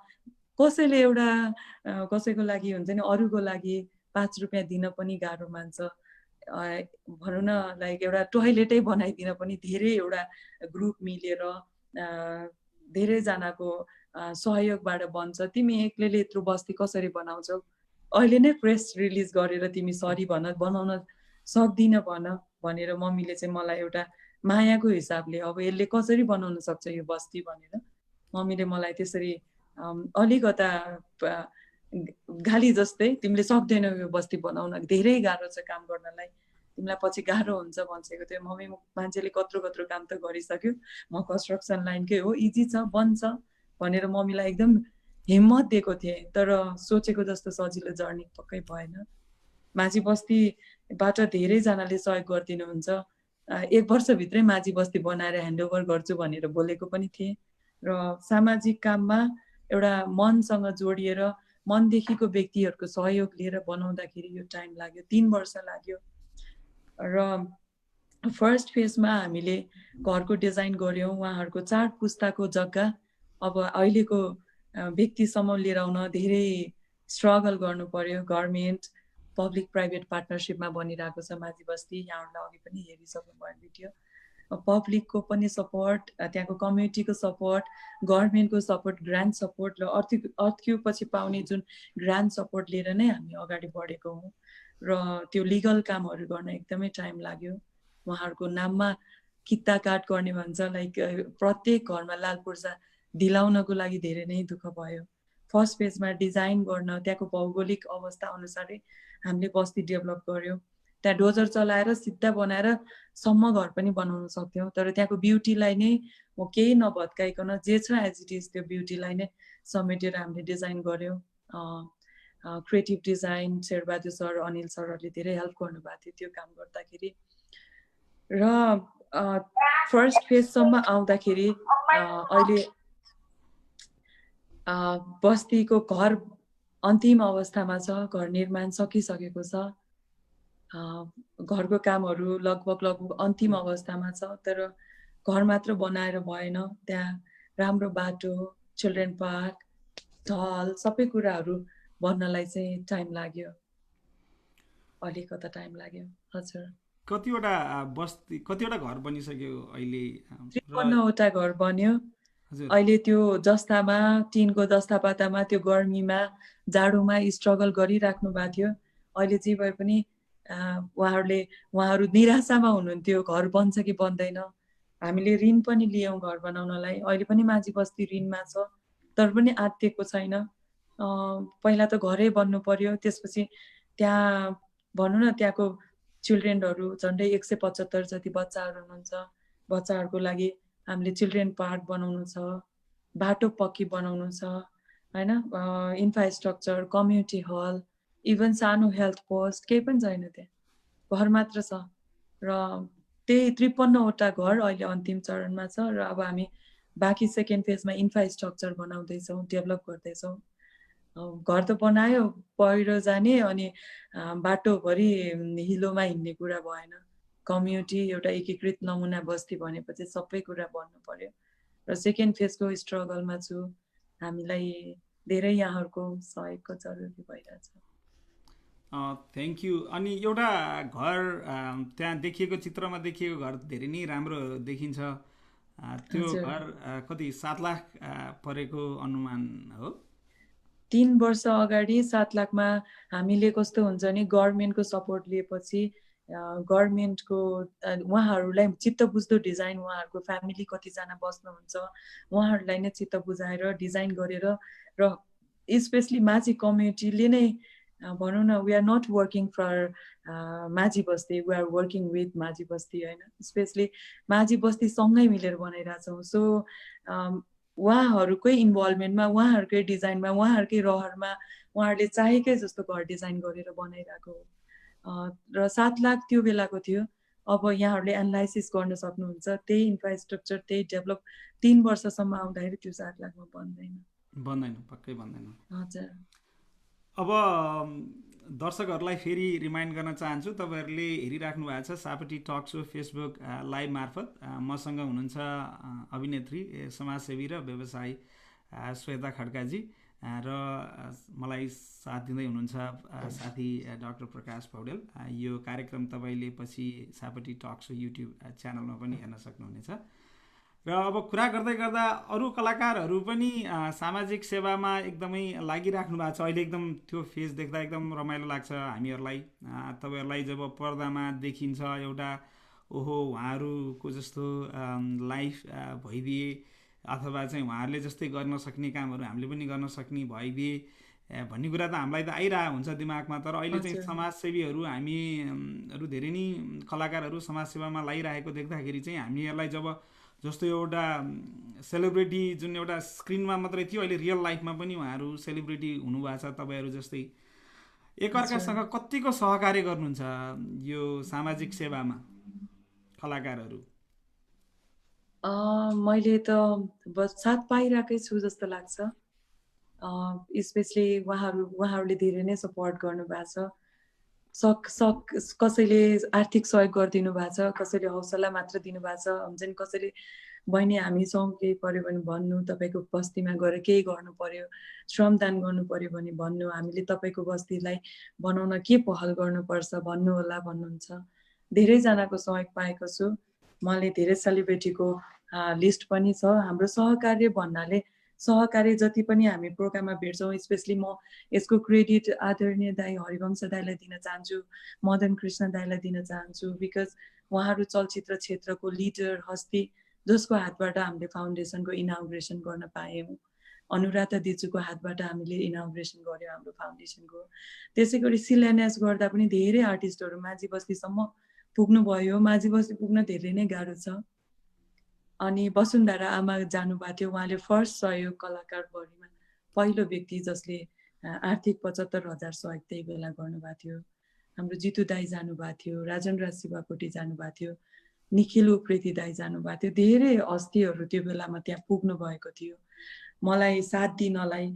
कसैले एउटा कसैको लागि हुन्छ नि अरूको लागि 5 रुपियाँ दिन पनि गाह्रो मान्छ भनौँ न लाइक एउटा टोयलेटै बनाइदिन पनि धेरै एउटा ग्रुप मिलेर धेरैजनाको सहयोगबाट बन्छ तिमी एक्लैले यत्रो बस्ती कसरी बनाउँछौ अहिले नै प्रेस रिलिज गरेर तिमी सरी बनाउन सक्दिन भनेर मम्मीले चाहिँ मलाई एउटा मायाको हिसाबले अब यसले कसरी बनाउन सक्छ यो बस्ती भनेर मम्मीले मलाई त्यसरी अलिकता गाली जस्तै तिमीले सक्दैनौ यो बस्ती बनाउन धेरै गाह्रो छ काम गर्नलाई तिमीलाई पछि गाह्रो हुन्छ भन्छेको थियो मम्मी मान्छेले कत्रो काम त गरिसक्यो म कन्स्ट्रक्सन लाइनकै हो इजी छ बन्छ भनेर मम्मीलाई एकदम हिम्मत दिएको थिएँ तर सोचेको जस्तो सजिलो जर्नी पक्कै भएन माझी बस्तीबाट धेरैजनाले सहयोग गरिदिनुहुन्छ 1 वर्षभित्रै माझी बस्ती बनाएर ह्यान्डओभर गर्छु भनेर बोलेको पनि थिएँ र सामाजिक काममा एउटा मनसँग जोडिएर मनदेखिको व्यक्तिहरूको सहयोग लिएर बनाउँदाखेरि यो टाइम लाग्यो 3 वर्ष लाग्यो र फर्स्ट फेजमा हामीले घरको डिजाइन गर्यौँ उहाँहरूको 4 पुस्ताको जग्गा अब अहिलेको व्यक्तिसम्म लिएर आउन धेरै स्ट्रगल गर्नु पर्यो गभर्नमेन्ट पब्लिक प्राइभेट पार्टनरसिपमा बनिरहेको छ माझी बस्ती यहाँहरूलाई अघि पनि हेरिसक्नुभयो भिडियो पब्लिकको पनि सपोर्ट त्यहाँको कम्युनिटीको सपोर्ट गभर्नमेन्टको सपोर्ट ग्रान्ट सपोर्ट र अर्थक्यू पछि पाउने जुन ग्रान्ट सपोर्ट लिएर नै हामी अगाडि बढेको हौँ र त्यो लिगल कामहरू गर्न एकदमै टाइम लाग्यो उहाँहरूको नाममा किता काट गर्ने भन्छ लाइक प्रत्येक घरमा लाल पूर्जा दिलाउनको लागि धेरै नै दुःख भयो फर्स्ट फेजमा डिजाइन गर्न त्यहाँको भौगोलिक अवस्था अनुसारै हामीले बस्ती डेभलप गर्यौँ त्यहाँ डोजर चलाएर सिधा बनाएर सम्म घर पनि बनाउन सक्थ्यौँ तर त्यहाँको ब्युटीलाई नै म केही नभत्काइकन जे छ एज इट इज त्यो ब्युटीलाई नै समेटेर हामीले डिजाइन गर्यौँ creative design Sherbahadur sir Anil सरहरूले धेरै हेल्प गर्नुभएको थियो त्यो काम गर्दाखेरि र फर्स्ट फेजसम्म आउँदाखेरि अहिले बस्तीको घर अन्तिम अवस्थामा छ घर निर्माण सकिसकेको छ घरको कामहरू लगभग अन्तिम अवस्थामा छ तर घर मात्र बनाएर भएन त्यहाँ राम्रो बाटो चिल्ड्रेन पार्क ढल सबै कुराहरू बन्नलाई चाहिँ टाइम लाग्यो अलिकता टाइम लाग्यो हजुर कतिवटा घर बनिसक्यो अहिले 53वटा घर बन्यो अहिले त्यो जस्तामा टिनको जस्तापातामा त्यो गर्मीमा जाडोमा स्ट्रगल गरिराख्नु भएको थियो अहिले जे भए पनि उहाँहरू निराशामा हुनुहुन्थ्यो घर बन्छ कि बन्दैन हामीले ऋण पनि लियौँ घर बनाउनलाई अहिले पनि माझी बस्ती ऋणमा छ तर पनि आत्तिएको छैन पहिला त घरै बन्नु पर्यो त्यसपछि त्यहाँ भनौँ न त्यहाँको चिल्ड्रेनहरू झन्डै 175 जति बच्चाहरू हुनुहुन्छ बच्चाहरूको लागि हामीले चिल्ड्रेन पार्क बनाउनु छ बाटो पक्की बनाउनु छ हैन इन्फ्रास्ट्रक्चर कम्युनिटी हल इभन सानो हेल्थ पोस्ट केही पनि छैन त्यहाँ घर मात्र छ र त्यही 53वटा घर अहिले अन्तिम चरणमा छ र अब हामी बाँकी सेकेन्ड फेजमा इन्फ्रास्ट्रक्चर बनाउँदैछौँ डेभलप गर्दैछौँ घर त बनायो पहिरो जाने अनि बाटोभरि हिलोमा हिँड्ने कुरा भएन कम्युनिटी एउटा एकीकृत नमुना बस्ती भनेपछि सबै कुरा बन्नु पर्यो र सेकेन्ड फेजको स्ट्रगलमा छु हामीलाई धेरै यहाँहरूको सहयोगको जरुरी भइरहेछ थ्याङ्क यू अनि एउटा घर त्यहाँ देखिएको चित्रमा देखिएको घर धेरै नै राम्रो देखिन्छ त्यो घर कति 7 लाख परेको अनुमान हो 3 वर्ष अगाडि 7 लाखमा हामीले कस्तो हुन्छ नि गभर्नमेन्टको सपोर्ट लिएपछि गभर्नमेन्टको उहाँहरूलाई चित्त बुझ्दो डिजाइन उहाँहरूको फ्यामिली कतिजना बस्नुहुन्छ उहाँहरूलाई नै चित्त बुझाएर डिजाइन गरेर र स्पेसली माझी कम्युनिटीले नै भनौँ न we are not working for Majhi basti we are working with Majhi basti होइन स्पेसली माझी बस्ती सँगै मिलेर बनाइरहेछौँ सो उहाँहरूकै इन्भल्भमेन्टमा उहाँहरूकै डिजाइनमा उहाँहरूकै रहरमा उहाँहरूले चाहेकै जस्तो घर डिजाइन गरेर बनाइरहेको हो र 7 लाख त्यो बेलाको थियो अब यहाँहरूले एनालाइसिस गर्न सक्नुहुन्छ त्यही इन्फ्रास्ट्रक्चर त्यही डेभलप 3 वर्षसम्म आउँदाखेरि त्यो 7 लाखमा बन्दैन पक्कै बन्दैन हजुर अब दर्शकहरूलाई फेरि रिमाइन्ड गर्न चाहन्छु, तपाईँहरूले हेरिराख्नु भएको छ सापटी टक सो फेसबुक लाइभ मार्फत। मसँग हुनुहुन्छ अभिनेत्री, समाजसेवी र व्यवसायी श्वेता खड्काजी, र मलाई साथ दिँदै हुनुहुन्छ साथी डाक्टर प्रकाश पौडेल। यो कार्यक्रम तपाईँले पछि सापटी टक सो युट्युब च्यानलमा पनि हेर्न सक्नुहुनेछ। र अब कुरा गर्दै गर्दा अरू कलाकारहरू पनि सामाजिक सेवामा एकदमै लागिराख्नु भएको छ। अहिले एकदम त्यो फेस देख्दा एकदम रमाइलो लाग्छ हामीहरूलाई। तपाईँहरूलाई जब पर्दामा देखिन्छ एउटा ओहो उहाँहरूको जस्तो लाइफ भइदिए, अथवा चाहिँ उहाँहरूले जस्तै गर्न सक्ने कामहरू हामीले पनि गर्न सक्ने भइदिए भन्ने कुरा त हामीलाई त आइरहेको हुन्छ दिमागमा। तर अहिले चाहिँ समाजसेवीहरू हामीहरू धेरै नै कलाकारहरू समाजसेवामा लागिरहेको देख्दाखेरि चाहिँ हामीहरूलाई जब जस्तो एउटा सेलिब्रिटी जुन एउटा स्क्रिनमा मात्रै थियो, अहिले रियल लाइफमा पनि उहाँहरू सेलिब्रिटी हुनुभएको छ तपाईँहरू जस्तै। एकअर्कासँग कतिको सहकार्य गर्नुहुन्छ यो सामाजिक सेवामा कलाकारहरू? मैले त बस साथ पाइरहेकै छु जस्तो लाग्छ। स्पेसली उहाँहरूले धेरै नै सपोर्ट गर्नुभएको छ। कसैले आर्थिक सहयोग गरिदिनु भएको छ, कसैले हौसला मात्र दिनुभएको छ। हुन्छ नि, कसैले बहिनी हामी सँग केही पर्यो भने भन्नु, तपाईँको बस्तीमा गएर केही गर्नु पर्यो, श्रमदान गर्नु पर्यो भने भन्नु, हामीले तपाईँको बस्तीलाई बनाउन के पहल गर्नुपर्छ भन्नु होला भन्नुहुन्छ। धेरैजनाको सहयोग पाएको छु। मैले धेरै सेलिब्रिटीको लिस्ट पनि छ। हाम्रो सहकार्य भन्नाले सहकार्य जति पनि हामी प्रोग्राममा भेट्छौँ, स्पेसली म यसको क्रेडिट आदरणीय दाई हरिवंश दाईलाई दिन चाहन्छु, मदन कृष्ण दाईलाई दिन चाहन्छु। बिकज उहाँहरू चलचित्र क्षेत्रको लिडर हस्ती जसको हातबाट हामीले फाउन्डेसनको इनाग्रेसन गर्न पायौँ। अनुराधा दिजुको हातबाट हामीले इनाग्रेसन गऱ्यौँ हाम्रो फाउन्डेसनको। त्यसै गरी शिलान्यास गर्दा पनि धेरै आर्टिस्टहरू माझी बस्तीसम्म पुग्नुभयो। माझी बस्ती पुग्न धेरै नै गाह्रो छ। अनि वसुन्धरा आमा जानुभएको थियो, उहाँले फर्स्ट सहयोग कलाकारभरिमा पहिलो व्यक्ति जसले आर्थिक 75,000 सहयोग त्यही बेला गर्नुभएको थियो। हाम्रो जितु दाई जानुभएको थियो, राजन राज शिवाकोटी जानुभएको थियो, निखिल उप्रेती दाई जानुभएको थियो। धेरै हस्तीहरू त्यो बेलामा त्यहाँ पुग्नु भएको थियो। मलाई साथ दिनलाई,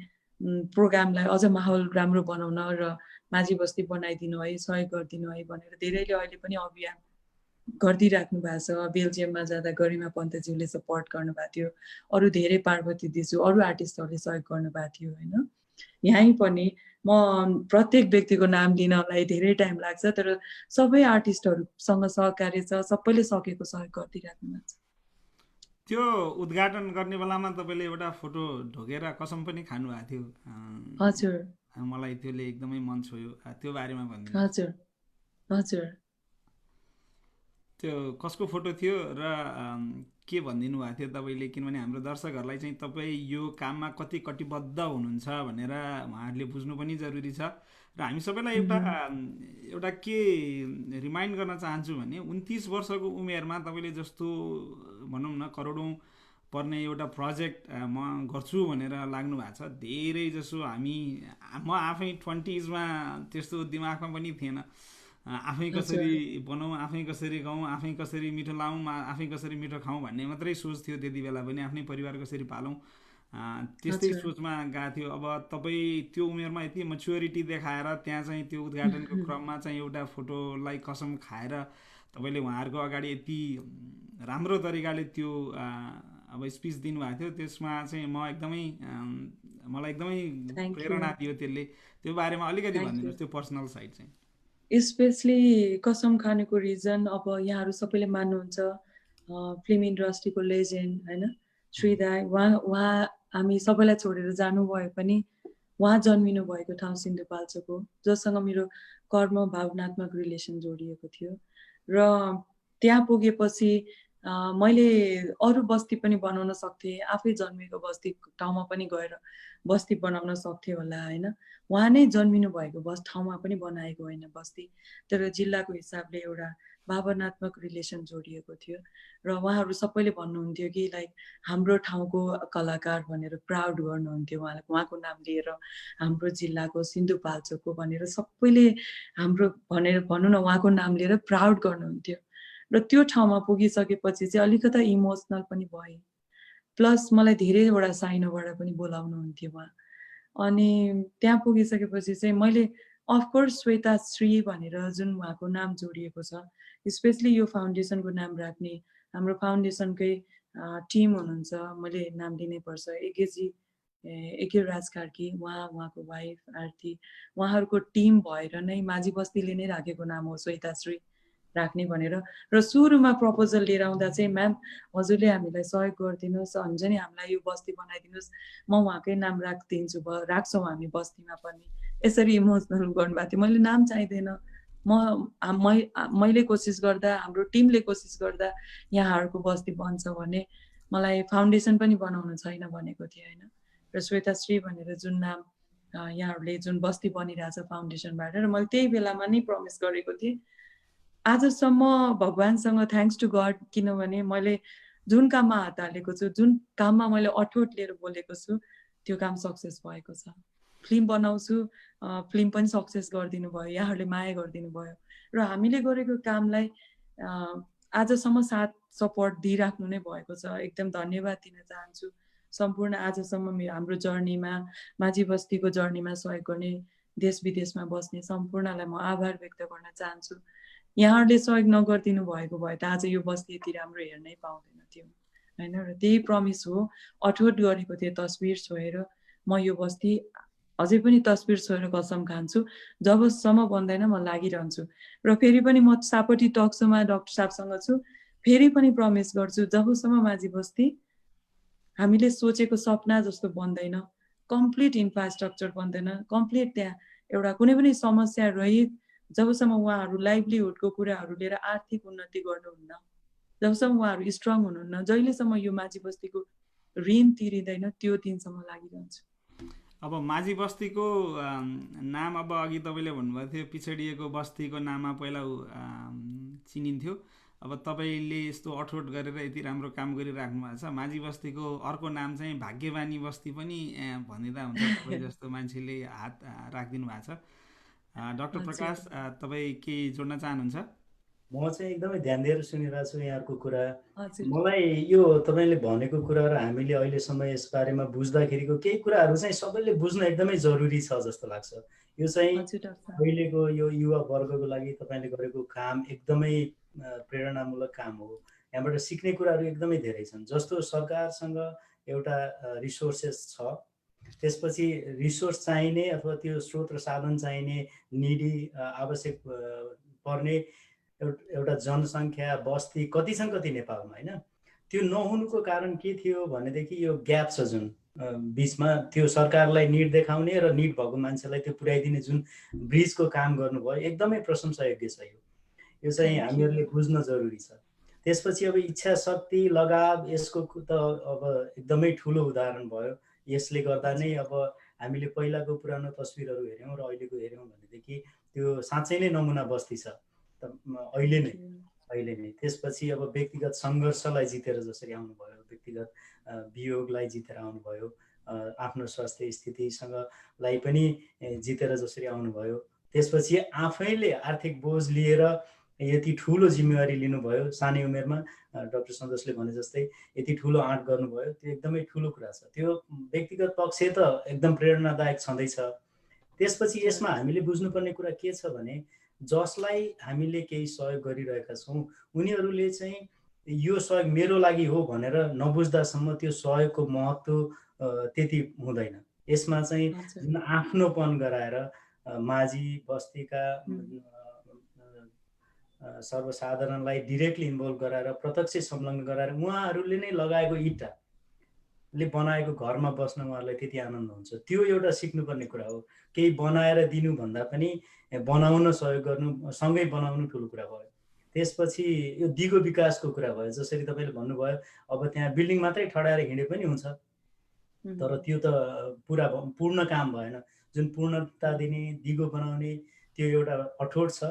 प्रोग्रामलाई अझ माहौल राम्रो बनाउन र माझी बस्ती बनाइदिनु है, सहयोग गरिदिनु है भनेर धेरैले अहिले पनि अभियान गरिदिइराख्नु भएको छ। बेल्जियममा जाँदा गरिमा पन्तज्यूले सपोर्ट गर्नुभएको थियो, अरू धेरै पार्वती दिजु, अरू आर्टिस्टहरूले सहयोग गर्नुभएको थियो होइन। यहीँ पनि म प्रत्येक व्यक्तिको नाम लिनलाई धेरै टाइम लाग्छ, तर सबै आर्टिस्टहरूसँग सहकार्य छ, सबैले सकेको सहयोग गरिदिइराख्नु भएको छ। त्यो उद्घाटन गर्ने बेलामा तपाईँले एउटा फोटो ढोकेर कसम पनि खानुभएको थियो। हजुर, मलाई त्यसले एकदमै मन छोयो। त्यो बारेमा भनिदिनु। हजुर हजुर। त्यो कसको फोटो थियो र के भनिदिनु भएको थियो तपाईँले? किनभने हाम्रो दर्शकहरूलाई चाहिँ तपाईँ यो काममा कति कटिबद्ध हुनुहुन्छ भनेर उहाँहरूले बुझ्नु पनि जरुरी छ। र हामी सबैलाई एउटा के रिमाइन्ड गर्न चाहन्छु भने 29 वर्षको उमेरमा तपाईँले जस्तो भनौँ न करोडौँ पर्ने एउटा प्रोजेक्ट म गर्छु भनेर लाग्नु भएको छ। धेरै जसो म आफै 20sमा त्यस्तो दिमागमा पनि थिएन। आफै कसरी बनाऊँ, आफै कसरी गाउँ, आफै कसरी मिठो लाउँ, आफै कसरी मिठो खाउँ भन्ने मात्रै सोच थियो त्यति बेला पनि। आफ्नै परिवार कसरी पालौँ त्यस्तै सोचमा गएको थियो। अब तपाईँ त्यो उमेरमा यति मेच्योरिटी देखाएर त्यहाँ चाहिँ त्यो उद्घाटनको क्रममा चाहिँ एउटा फोटोलाई कसम खाएर तपाईँले उहाँहरूको अगाडि यति राम्रो तरिकाले त्यो अब स्पिच दिनुभएको थियो, त्यसमा चाहिँ मलाई एकदमै प्रेरणा दियो त्यसले। त्यो बारेमा अलिकति भनिदिनुहोस्, त्यो पर्सनल साइड चाहिँ। स्पेसली कसम खानुको रिजन, अब यहाँहरू सबैले मान्नुहुन्छ फिल्म इन्डस्ट्रीको लेजेन्ड होइन श्री दाई। उहाँ हामी सबैलाई छोडेर जानुभए पनि उहाँ जन्मिनु भएको ठाउँ सिन्धुपाल्चोक हो, जससँग मेरो कर्म भावनात्मक रिलेसन जोडिएको थियो। र त्यहाँ पुगेपछि मैले अरू बस्ती पनि बनाउन सक्थेँ, आफै जन्मेको बस्ती ठाउँमा पनि गएर बस्ती बनाउन सक्थेँ होला होइन। उहाँ नै जन्मिनु भएको ठाउँमा पनि बनाएको होइन बस्ती, तर जिल्लाको हिसाबले एउटा भावनात्मक रिलेसन जोडिएको थियो। र उहाँहरू सबैले भन्नुहुन्थ्यो कि लाइक हाम्रो ठाउँको कलाकार भनेर प्राउड गर्नुहुन्थ्यो उहाँलाई, उहाँको नाम लिएर हाम्रो जिल्लाको सिन्धुपाल्चोकको भनेर सबैले हाम्रो भनेर भनौँ न उहाँको नाम लिएर प्राउड गर्नुहुन्थ्यो। र त्यो ठाउँमा पुगिसकेपछि चाहिँ अलिकता इमोसनल पनि भएँ। प्लस मलाई धेरैवटा साइनोबाट पनि बोलाउनुहुन्थ्यो उहाँ। अनि त्यहाँ पुगिसकेपछि चाहिँ मैले अफकोर्स श्वेताश्री भनेर जुन उहाँको नाम जोडिएको छ, स्पेसली यो फाउन्डेसनको नाम राख्ने हाम्रो फाउन्डेसनकै टिम हुनुहुन्छ, मैले नाम लिनै पर्छ, एके राज कार्की, उहाँको वाइफ आरती, उहाँहरूको टिम भएर नै माझी बस्तीले नै राखेको नाम हो श्वेताश्री राख्ने भनेर। र सुरुमा प्रपोजल लिएर आउँदा चाहिँ म्याम हजुरले हामीलाई सहयोग गरिदिनुहोस्, हुन्छ नि हामीलाई यो बस्ती बनाइदिनुहोस्, म उहाँकै नाम राखिदिन्छु, राख्छौँ हामी बस्तीमा पनि, यसरी इमोसनल गर्नुभएको थियो। मैले नाम चाहिँदैन, मैले कोसिस गर्दा, हाम्रो टिमले कोसिस गर्दा यहाँहरूको बस्ती बन्छ भने मलाई फाउन्डेसन पनि बनाउनु छैन भनेको थिएँ होइन। र श्वेताश्री भनेर जुन नाम यहाँहरूले जुन बस्ती बनिरहेछ फाउन्डेसनबाट, र मैले त्यही बेलामा नै प्रमिस गरेको थिएँ। आजसम्म भगवान्सँग थ्याङ्क्स टु गड, किनभने मैले जुन काममा हात हालेको छु, जुन काममा मैले अठोट लिएर बोलेको छु, त्यो काम सक्सेस भएको छ। फिल्म बनाउँछु, फिल्म पनि सक्सेस गरिदिनु भयो, यहाँहरूले माया गरिदिनु भयो, र हामीले गरेको कामलाई आजसम्म साथ सपोर्ट दिइराख्नु नै भएको छ। एकदम धन्यवाद दिन चाहन्छु सम्पूर्ण आजसम्म हाम्रो जर्नीमा, माझी बस्तीको जर्नीमा सहयोग गर्ने, देश विदेशमा बस्ने सम्पूर्णलाई म आभार व्यक्त गर्न चाहन्छु। यहाँहरूले सहयोग नगरिदिनु भएको भए त आज यो बस्ती यति राम्रो हेर्नै पाउँदैन थियो होइन। र त्यही प्रमिस हो, अठोट गरेको थिएँ तस्बिर छोएर। म यो बस्ती अझै पनि तस्बिर छोएर कसम खान्छु, जबसम्म बन्दैन म लागिरहन्छु। र फेरि पनि म सापटी टक्सोमा डाक्टर साहबसँग छु, फेरि पनि प्रमिस गर्छु, जबसम्म माझी बस्ती हामीले सोचेको सपना जस्तो बन्दैन, कम्प्लिट इन्फ्रास्ट्रक्चर बन्दैन, कम्प्लिट त्यहाँ एउटा कुनै पनि समस्या रहित, जबसम्म उहाँहरू लाइभलीहुडको कुराहरू लिएर आर्थिक उन्नति गर्नुहुन्न, जबसम्म उहाँहरू स्ट्रङ हुनुहुन्न, जहिलेसम्म यो माझी बस्तीको ऋण तिरिँदैन त्यो दिनसम्म लागिरहन्छु। अब माझी बस्तीको नाम, अब अघि तपाईँले भन्नुभएको थियो पिछडिएको बस्तीको नाममा पहिला चिनिन्थ्यो, अब तपाईँले यस्तो अठोट गरेर यति राम्रो काम गरिराख्नु भएको छ। माझी बस्तीको अर्को नाम चाहिँ भाग्यवानी बस्ती पनि भनिँदा हुन्छ, तपाईँ जस्तो मान्छेले हात राखिदिनु भएको छ। डाक्टर प्रकाश, तपाईँ केही जोड्न चाहनुहुन्छ? म चाहिँ एकदमै ध्यान दिएर सुनिरहेको छु यहाँहरूको कुरा। मलाई यो तपाईँले भनेको कुरा र हामीले अहिलेसम्म यस बारेमा बुझ्दाखेरिको केही कुराहरू चाहिँ सबैले बुझ्न एकदमै जरुरी छ जस्तो लाग्छ। यो चाहिँ अहिलेको यो युवा वर्गको लागि तपाईँले गरेको काम एकदमै प्रेरणामूलक काम हो। यहाँबाट सिक्ने कुराहरू एकदमै धेरै छन्। जस्तो सरकारसँग एउटा रिसोर्सेस छ, त्यसपछि रिसोर्स चाहिने अथवा त्यो स्रोत र साधन चाहिने निडी आवश्यक पर्ने एउटा जनसङ्ख्या बस्ती कति छन् कति नेपालमा होइन। त्यो नहुनुको कारण के थियो भनेदेखि यो ग्याप छ जुन बिचमा, त्यो सरकारलाई निड देखाउने र निड भएको मान्छेलाई त्यो पुर्याइदिने जुन ब्रिजको काम गर्नुभयो, एकदमै प्रशंसायोग्य छ। यो चाहिँ हामीहरूले बुझ्न जरुरी छ। त्यसपछि अब इच्छा शक्ति लगाव, यसको त अब एकदमै ठुलो उदाहरण भयो। यसले गर्दा नै अब हामीले पहिलाको पुरानो तस्बिरहरू हेऱ्यौँ र अहिलेको हेऱ्यौँ भनेदेखि त्यो साँच्चै नै नमुना बस्ती छ अहिले नै। त्यसपछि अब व्यक्तिगत सङ्घर्षलाई जितेर जसरी आउनुभयो, व्यक्तिगत वियोगलाई जितेर आउनुभयो, आफ्नो स्वास्थ्य स्थितिसँगलाई पनि जितेर जसरी आउनुभयो, त्यसपछि आफैले आर्थिक बोझ लिएर यति ठुलो जिम्मेवारी लिनुभयो सानै उमेरमा, डाक्टर सन्तोषले भने जस्तै यति ठुलो आँट गर्नुभयो, त्यो एकदमै ठुलो कुरा छ। त्यो व्यक्तिगत पक्ष त एकदम प्रेरणादायक छँदैछ। त्यसपछि यसमा हामीले बुझ्नुपर्ने कुरा के छ भने जसलाई हामीले केही सहयोग गरिरहेका छौँ उनीहरूले चाहिँ यो सहयोग मेरो लागि हो भनेर नबुझ्दासम्म त्यो सहयोगको महत्त्व त्यति हुँदैन। यसमा चाहिँ जुन आफ्नोपन गराएर माझी बस्तीका सर्वसाधारणलाई डिरेक्टली इन्भल्भ गराएर, प्रत्यक्ष संलग्न गराएर उहाँहरूले नै लगाएको इँटाले बनाएको घरमा बस्न उहाँहरूलाई त्यति आनन्द हुन्छ। त्यो एउटा सिक्नुपर्ने कुरा हो। केही बनाएर दिनुभन्दा पनि बनाउन सहयोग गर्नु, सँगै बनाउनु ठुलो कुरा भयो। त्यसपछि यो दिगो विकासको कुरा भयो, जसरी तपाईँले भन्नुभयो अब त्यहाँ बिल्डिङ मात्रै ठडाएर हिँडे पनि हुन्छ, तर त्यो त पूर्ण काम भएन। जुन पूर्णता दिने, दिगो बनाउने त्यो एउटा अठोट छ,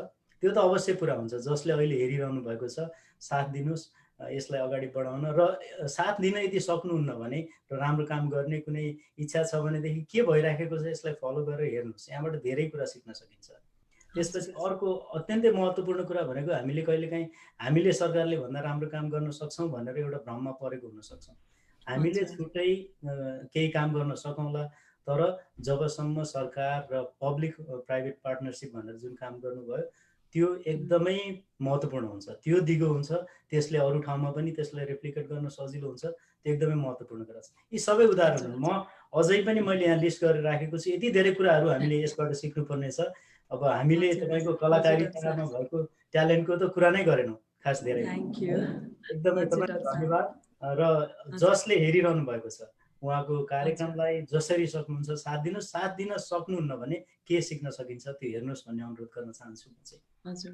त्यो त अवश्य पुरा हुन्छ। जसले अहिले हेरिरहनु भएको छ, साथ दिनुहोस् यसलाई अगाडि बढाउन। र साथ दिन यदि सक्नुहुन्न भने र राम्रो काम गर्ने कुनै इच्छा छ भनेदेखि के भइराखेको छ यसलाई फलो गरेर हेर्नुहोस्, यहाँबाट धेरै कुरा सिक्न सकिन्छ। त्यसपछि अर्को अत्यन्तै महत्त्वपूर्ण कुरा भनेको हामीले कहिलेकाहीँ हामीले सरकारले भन्दा राम्रो काम गर्न सक्छौँ भनेर एउटा भ्रममा परेको हुन सक्छौँ। हामीले छुट्टै केही काम गर्न सकौँला तर जबसम्म सरकार र पब्लिक प्राइभेट पार्टनरसिप भनेर जुन काम गर्नुभयो त्यो एकदमै महत्त्वपूर्ण हुन्छ, त्यो दिगो हुन्छ, त्यसले अरू ठाउँमा पनि त्यसलाई रेप्लिकेट गर्न सजिलो हुन्छ, त्यो एकदमै महत्त्वपूर्ण कुरा छ। यी सबै उदाहरणहरू म अझै पनि मैले यहाँ लिस्ट गरेर राखेको छु। यति धेरै कुराहरू हामीले यसबाट सिक्नुपर्ने छ। अब हामीले तपाईँको कलाकारितामा भएको ट्यालेन्टको त कुरा नै गरेनौँ खास धेरै। Thank you. एकदमै तपाईँलाई धन्यवाद। र जसले हेरिरहनु भएको छ उहाँको कार्यक्रमलाई जसरी सक्नुहुन्छ साथ दिनुहोस्, साथ दिन सक्नुहुन्न भने के सिक्न सकिन्छ त्यो हेर्नुहोस् भन्ने अनुरोध गर्न चाहन्छु म चाहिँ। हजुर,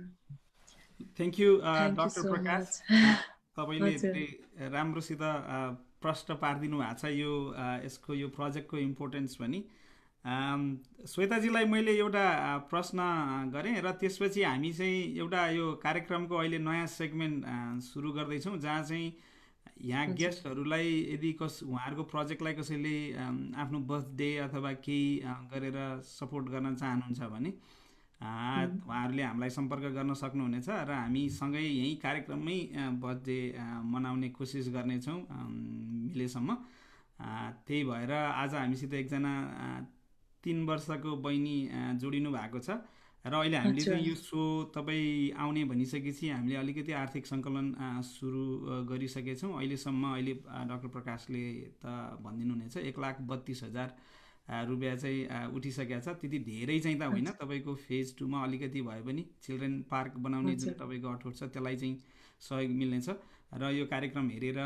thank you Thank you doctor so Prakash. much. तपाईँले हजुर। धेरै राम्रोसित प्रश्न पारिदिनु भएको छ यो यसको यो प्रोजेक्टको इम्पोर्टेन्स पनि। श्वेताजीलाई मैले एउटा प्रश्न गरेँ र त्यसपछि हामी चाहिँ एउटा यो कार्यक्रमको अहिले नयाँ सेगमेन्ट सुरु गर्दैछौँ जहाँ चाहिँ यहाँ गेस्टहरूलाई यदि उहाँहरूको प्रोजेक्टलाई कसैले आफ्नो बर्थडे अथवा केही गरेर सपोर्ट गर्न चाहनुहुन्छ भने उहाँहरूले हामीलाई सम्पर्क गर्न सक्नुहुनेछ र हामी सँगै यही कार्यक्रममै बर्थडे मनाउने कोसिस गर्नेछौँ मिलेसम्म। त्यही भएर आज हामीसित एकजना 3 वर्षको बहिनी जोडिनु भएको छ र अहिले हामीले चाहिँ यो सो तपाईँ आउने भनिसकेपछि हामीले अलिकति आर्थिक सङ्कलन सुरु गरिसकेछौँ। अहिलेसम्म अहिले डाक्टर प्रकाशले त भनिदिनु हुनेछ 1,32,000 रुपियाँ चाहिँ उठिसकेको छ। त्यति धेरै चाहिँ त होइन, तपाईँको फेज 2 मा अलिकति भए पनि चिल्ड्रेन पार्क बनाउने जुन तपाईँको अठोट छ त्यसलाई चाहिँ सहयोग मिल्नेछ र यो कार्यक्रम हेरेर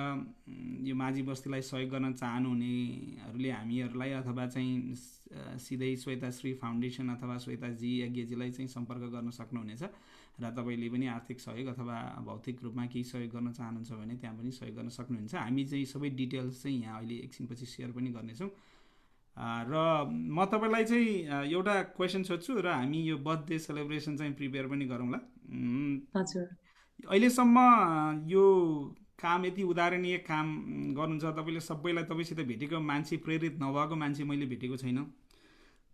यो माझी बस्तीलाई सहयोग गर्न चाहनुहुनेहरूले हामीहरूलाई अथवा चाहिँ सिधै श्वेताश्री फाउन्डेसन अथवा श्वेताजी यज्ञजीलाई चाहिँ सम्पर्क गर्न सक्नुहुनेछ र तपाईँले पनि आर्थिक सहयोग अथवा भौतिक रूपमा केही सहयोग गर्न चाहनुहुन्छ भने त्यहाँ पनि सहयोग गर्न सक्नुहुन्छ। हामी चाहिँ सबै डिटेल्स चाहिँ यहाँ अहिले एकछिनपछि सेयर पनि गर्नेछौँ। र म तपाईँलाई चाहिँ एउटा क्वेसन सोध्छु र हामी यो बर्थडे सेलिब्रेसन चाहिँ प्रिपेयर पनि गरौँला। हजुर, अहिलेसम्म यो काम यति उदाहरणीय काम गर्नुहुन्छ, तपाईँले सबैलाई तपाईँसित भेटेको मान्छे प्रेरित नभएको मान्छे मैले भेटेको छैन।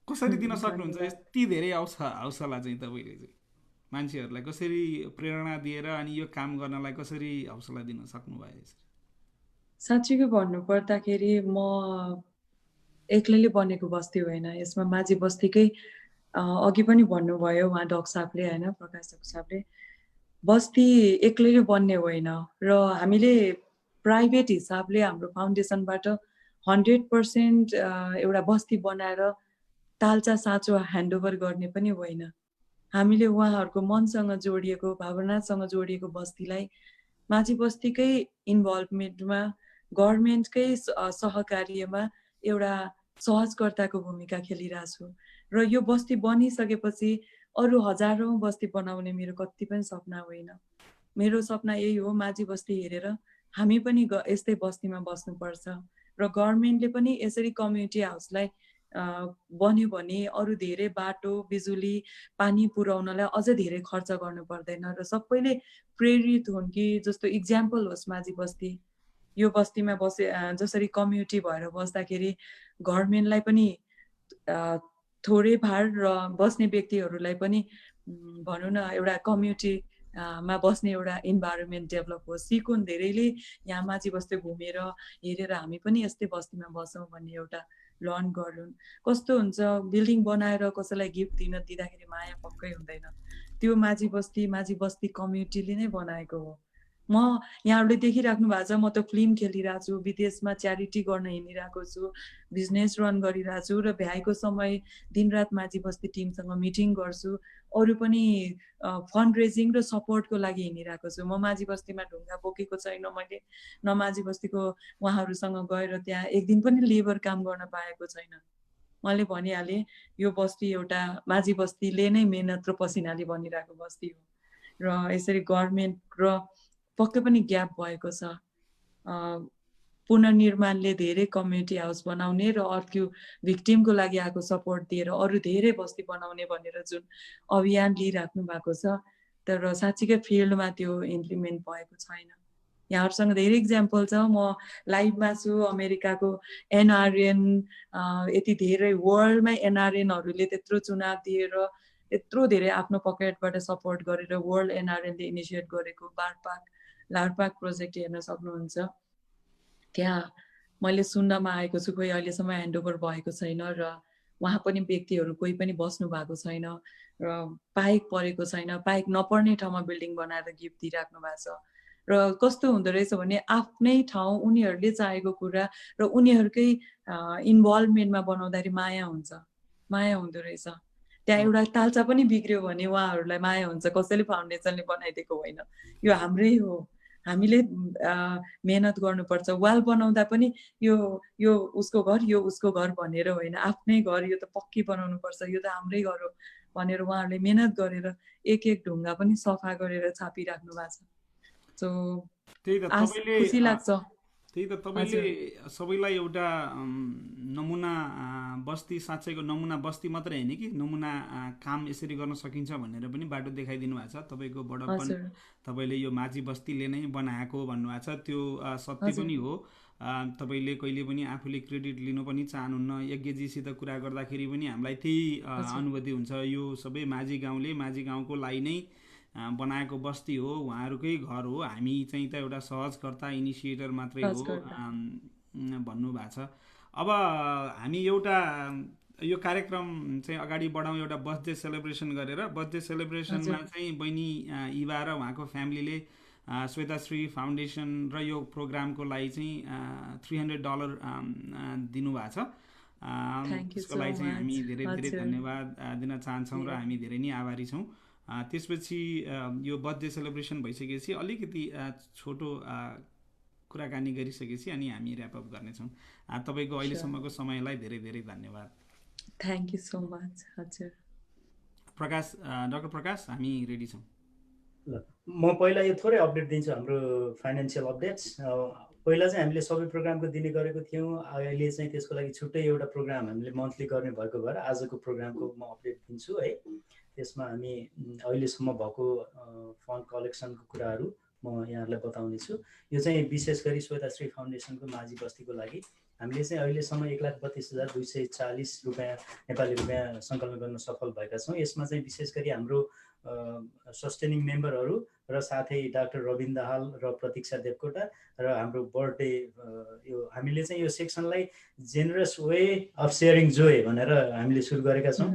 कसरी दिन सक्नुहुन्छ यति धेरै हौसला चाहिँ तपाईँले चाहिँ मान्छेहरूलाई कसरी प्रेरणा दिएर अनि यो काम गर्नलाई कसरी हौसला दिन सक्नुभयो? साँच्चीको भन्नुपर्दाखेरि म एक्लैले बनेको बस्ती होइन, यसमा माझी बस्तीकै अघि पनि भन्नुभयो उहाँ डक साहबले होइन, प्रकाश डक साहबले, बस्ती एक्लैले बन्ने होइन र हामीले प्राइभेट हिसाबले हाम्रो फाउन्डेसनबाट 100% एउटा बस्ती बनाएर तालचा साँचो ह्यान्डओभर गर्ने पनि होइन। हामीले उहाँहरूको मनसँग जोडिएको, भावनासँग जोडिएको बस्तीलाई माझी बस्तीकै इन्भल्भमेन्टमा, गभर्मेन्टकै सहकार्यमा एउटा सहजकर्ताको भूमिका खेलिरहेको छु र यो बस्ती बनिसकेपछि अरू हजारौँ बस्ती बनाउने मेरो कति पनि सपना होइन। मेरो सपना यही हो, माझी बस्ती हेरेर हामी पनि यस्तै बस्तीमा बस्नुपर्छ र गभर्मेन्टले पनि यसरी कम्युनिटी हाउसलाई बन्यो भने अरू धेरै बाटो, बिजुली, पानी पुर्याउनलाई अझ धेरै खर्च गर्नु पर्दैन र सबैले प्रेरित हुन् कि जस्तो इक्जाम्पल होस् माझी बस्ती। यो बस्तीमा जसरी कम्युनिटी भएर बस्दाखेरि गभर्मेन्टलाई पनि थोरै भार र बस्ने व्यक्तिहरूलाई पनि भनौँ न एउटा कम्युनिटी मा बस्ने एउटा इन्भाइरोमेन्ट डेभलप होस्, सिकुन् धेरैले यहाँ माझी बस्ती घुमेर हेरेर हामी पनि यस्तै बस्तीमा बसौँ भन्ने एउटा लर्न गरून्। कस्तो हुन्छ बिल्डिङ बनाएर कसैलाई गिफ्ट दिँदाखेरि माया पक्कै हुँदैन, त्यो माझी बस्ती कम्युनिटीले नै बनाएको हो। म यहाँहरूले देखिराख्नु भएको छ, म त फिल्म खेलिरहेको छु, विदेशमा च्यारिटी गर्न हिँडिरहेको छु, बिजनेस रन गरिरहेको छु र भ्याएको समय दिनरात माझी बस्ती टिमसँग मिटिङ गर्छु, अरू पनि फन्ड रेजिङ र सपोर्टको लागि हिँडिरहेको छु। म माझी बस्तीमा ढुङ्गा बोकेको छैन, मैले न माझी बस्तीको उहाँहरूसँग गएर त्यहाँ एक दिन पनि लेबर काम गर्न पाएको छैन। मैले भनिहालेँ यो बस्ती एउटा माझी बस्तीले नै मेहनत र पसिनाले बनिरहेको बस्ती हो र यसरी गभर्मेन्ट र पक्कै पनि ग्याप भएको छ। पुनर्निर्माणले धेरै कम्युनिटी हाउस बनाउने र अर्को भिक्टिमको लागि आएको सपोर्ट दिएर अरू धेरै बस्ती बनाउने भनेर जुन अभियान लिइराख्नु भएको छ, तर साँच्चीकै फिल्डमा त्यो इम्प्लिमेन्ट भएको छैन। यहाँहरूसँग धेरै इक्जाम्पल छ, म लाइभमा छु, अमेरिकाको एनआरएन, यति धेरै वर्ल्डमै एनआरएनहरूले त्यत्रो चुनाव दिएर यत्रो धेरै आफ्नो पकेटबाट सपोर्ट गरेर वर्ल्ड एनआरएनले इनिसिएट गरेको लारपाक प्रोजेक्ट हेर्न सक्नुहुन्छ। त्यहाँ मैले सुन्नमा आएको छु, कोही अहिलेसम्म ह्यान्डओभर भएको छैन र उहाँ पनि व्यक्तिहरू कोही पनि बस्नु भएको छैन र पाइक परेको छैन, पाइक नपर्ने ठाउँमा बिल्डिङ बनाएर गिफ्ट दिइराख्नु भएको छ। र कस्तो हुँदो रहेछ भने आफ्नै ठाउँ उनीहरूले चाहेको कुरा र उनीहरूकै इन्भल्भमेन्टमा बनाउँदाखेरि माया हुन्छ, माया हुँदो रहेछ। त्यहाँ एउटा तालचा पनि बिग्रियो भने उहाँहरूलाई माया हुन्छ, कसैले फाउन्डेसनले बनाइदिएको होइन, यो हाम्रै हो, हामीले मेहनत गर्नुपर्छ। वाल बनाउँदा पनि यो उसको घर, यो उसको घर भनेर होइन, आफ्नै घर, यो त पक्की बनाउनुपर्छ, यो त हाम्रै घर हो भनेर उहाँहरूले मेहनत गरेर एक एक ढुङ्गा पनि सफा गरेर छापिराख्नु भएको छ। सो त्यही त खुसी लाग्छ। त्यही त तपाईँले सबैलाई एउटा नमुना बस्ती, साँच्चैको नमुना बस्ती मात्रै होइन कि नमुना काम यसरी गर्न सकिन्छ भनेर पनि बाटो देखाइदिनु भएको छ। तपाईँको बडप्पन तपाईँले यो माझी बस्तीले नै बनाएको भन्नुभएको छ, त्यो सत्य पनि हो। तपाईँले कहिले पनि आफूले क्रेडिट लिनु पनि चाहनुहुन्न। यज्ञजीसित कुरा गर्दाखेरि पनि हामीलाई त्यही अनुभूति हुन्छ, यो सबै माझी गाउँले, माझी गाउँको लागि नै बनाएको बस्ती हो, उहाँहरूकै घर हो, हामी चाहिँ त एउटा सहजकर्ता इनिसिएटर मात्रै हो भन्नुभएको छ। अब हामी एउटा यो कार्यक्रम चाहिँ अगाडि बढाउँ, एउटा बर्थडे सेलिब्रेसन गरेर। बर्थडे सेलिब्रेसनमा चाहिँ बहिनी इभा र उहाँको फ्यामिलीले श्वेताश्री फाउन्डेसन र यो प्रोग्रामको लागि चाहिँ $300 दिनुभएको छ। त्यसको लागि चाहिँ हामी धेरै धेरै धन्यवाद दिन चाहन्छौँ र हामी धेरै नै आभारी छौँ। त्यसपछि यो बर्थडे सेलिब्रेसन भइसकेपछि अलिकति छोटो कुराकानी गरिसकेपछि अनि हामी ऱ्यापअप गर्नेछौँ। तपाईँको अहिलेसम्मको समयलाई धेरै धेरै धन्यवाद। Thank you so much. हजुर प्रकाश, डाक्टर प्रकाश, हामी रेडी छौँ। ल, म पहिला यो थोरै अपडेट दिन्छु, हाम्रो फाइनेन्सियल अपडेट्स। पहिला चाहिँ हामीले सबै प्रोग्रामको दिने गरेको थियौँ, अहिले चाहिँ त्यसको लागि छुट्टै एउटा प्रोग्राम हामीले मन्थली गर्ने भएको भएर आजको प्रोग्रामको म अपडेट दिन्छु है। त्यसमा हामी अहिलेसम्म भएको फन्ड कलेक्सनको कुराहरू म यहाँहरूलाई बताउने छु। यो चाहिँ विशेष गरी श्वेताश्री फाउन्डेसनको माझी बस्तीको लागि हामीले चाहिँ अहिलेसम्म 1,32,240 रुपियाँ नेपाली रुपियाँ सङ्कलन गर्न सफल भएका छौँ। यसमा चाहिँ विशेष गरी हाम्रो सस्टेनिङ मेम्बरहरू र साथै डाक्टर रविन दाहाल र प्रतीक्षा देवकोटा र हाम्रो बर्थडे, यो हामीले चाहिँ यो सेक्सनलाई generous way of sharing joy भनेर हामीले सुरु गरेका छौँ।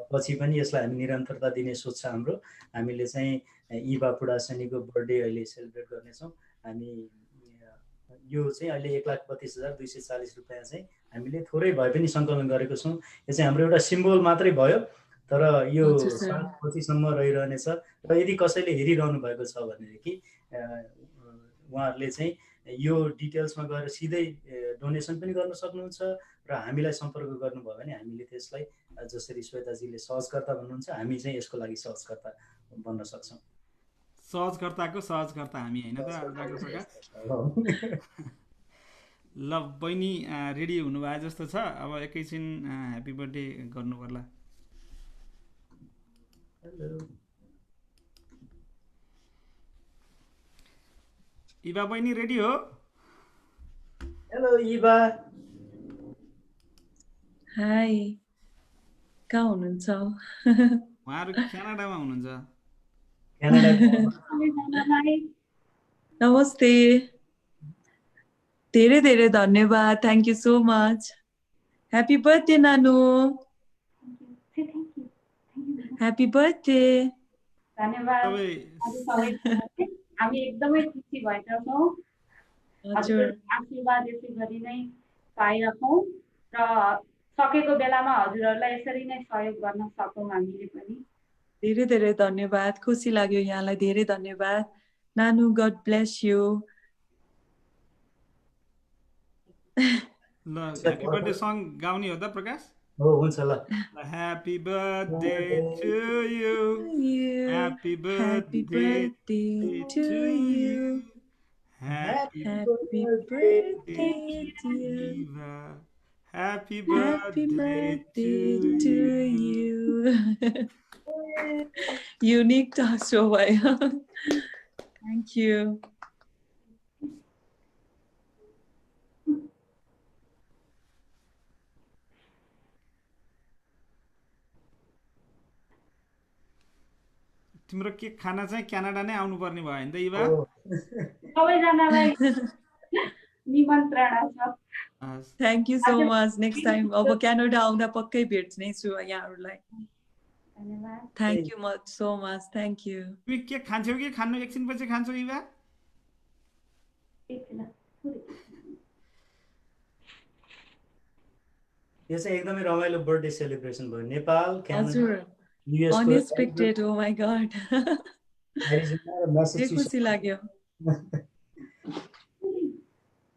पछि पनि यसलाई हामी निरन्तरता दिने सोच छ हाम्रो। हामीले चाहिँ इभा पुडासनीको बर्थडे अहिले सेलिब्रेट गर्नेछौँ। हामी यो चाहिँ अहिले 1,32,240 रुपियाँ चाहिँ हामीले थोरै भए पनि सङ्कलन गरेको छौँ। यो चाहिँ हाम्रो एउटा सिम्बोल मात्रै भयो, तर यो पछिसम्म रहिरहनेछ। र यदि कसैले हेरिरहनु भएको छ भनेदेखि उहाँहरूले चाहिँ यो डिटेल्समा गएर सिधै डोनेसन पनि गर्न सक्नुहुन्छ र हामीलाई सम्पर्क गर्नुभयो भने हामीले त्यसलाई जसरी श्वेताजीले सहजकर्ता भन्नुहुन्छ, हामी चाहिँ यसको लागि सहजकर्ता बन्न सक्छौँ। सहजकर्ताको सहजकर्ता हामी होइन त डाक्टर प्रकाश? ल, बहिनी रेडी हुनुभयो जस्तो छ, अब एकैछिन ह्याप्पी बर्थडे गर्नु पर्ला। इभा बहिनी रेडी हो? Hello Eva. हाई, कहाँ हुनुहुन्छ? उहाँहरू क्यानाडामा हुनुहुन्छ। नमस्ते, धेरै धेरै धन्यवाद। Thank you so much. Happy birthday नानु। Happy birthday. धन्यवाद। हामी एकदमै खुसी भएका छौँ। हजुर आशीर्वाद यसै गरी नै पाइराखौँ र सकेको बेलामा हजुरहरूलाई यसरी नै सहयोग गर्न सकौँ हामीले पनि। धेरै धेरै धन्यवाद, खुसी लाग्यो यहाँलाई। धेरै धन्यवाद नानु, गड ब्लेस यु। ल, ह्याप्पी बर्थडे सङ गाउने हो त प्रकाश? हो, हुन्छ ल। Happy birthday to you, happy Happy birthday birthday to you. Happy Happy birthday, dear. Eva, happy Happy birthday birthday to you. Unique talk show भयो। Thank you. तिम्रो केक खाना चाहिँ क्यानाडा नै आउनुपर्ने भयो नि त इभा? सबैजनालाई निमन्त्रणा छ। हस्। थ्याङ्क यू सो हजुर। मच। नेक्स्ट टाइम अब क्यानाडा आउँदा पक्कै भेट्ने छु यहाँहरूलाई। धन्यवाद। Thank you much so much. Thank you. तिमी के खान्छौ कि खानु एकछिनपछि खान्छौ इभा? एकछिन। यो चाहिँ एकदमै रमाइलो बर्थडे सेलिब्रेसन भयो। नेपाल, क्यानाडा, हजुर युएसको unexpected. Oh my God. Arizona र के मैसाचुसेट्स। खुसी लाग्यो।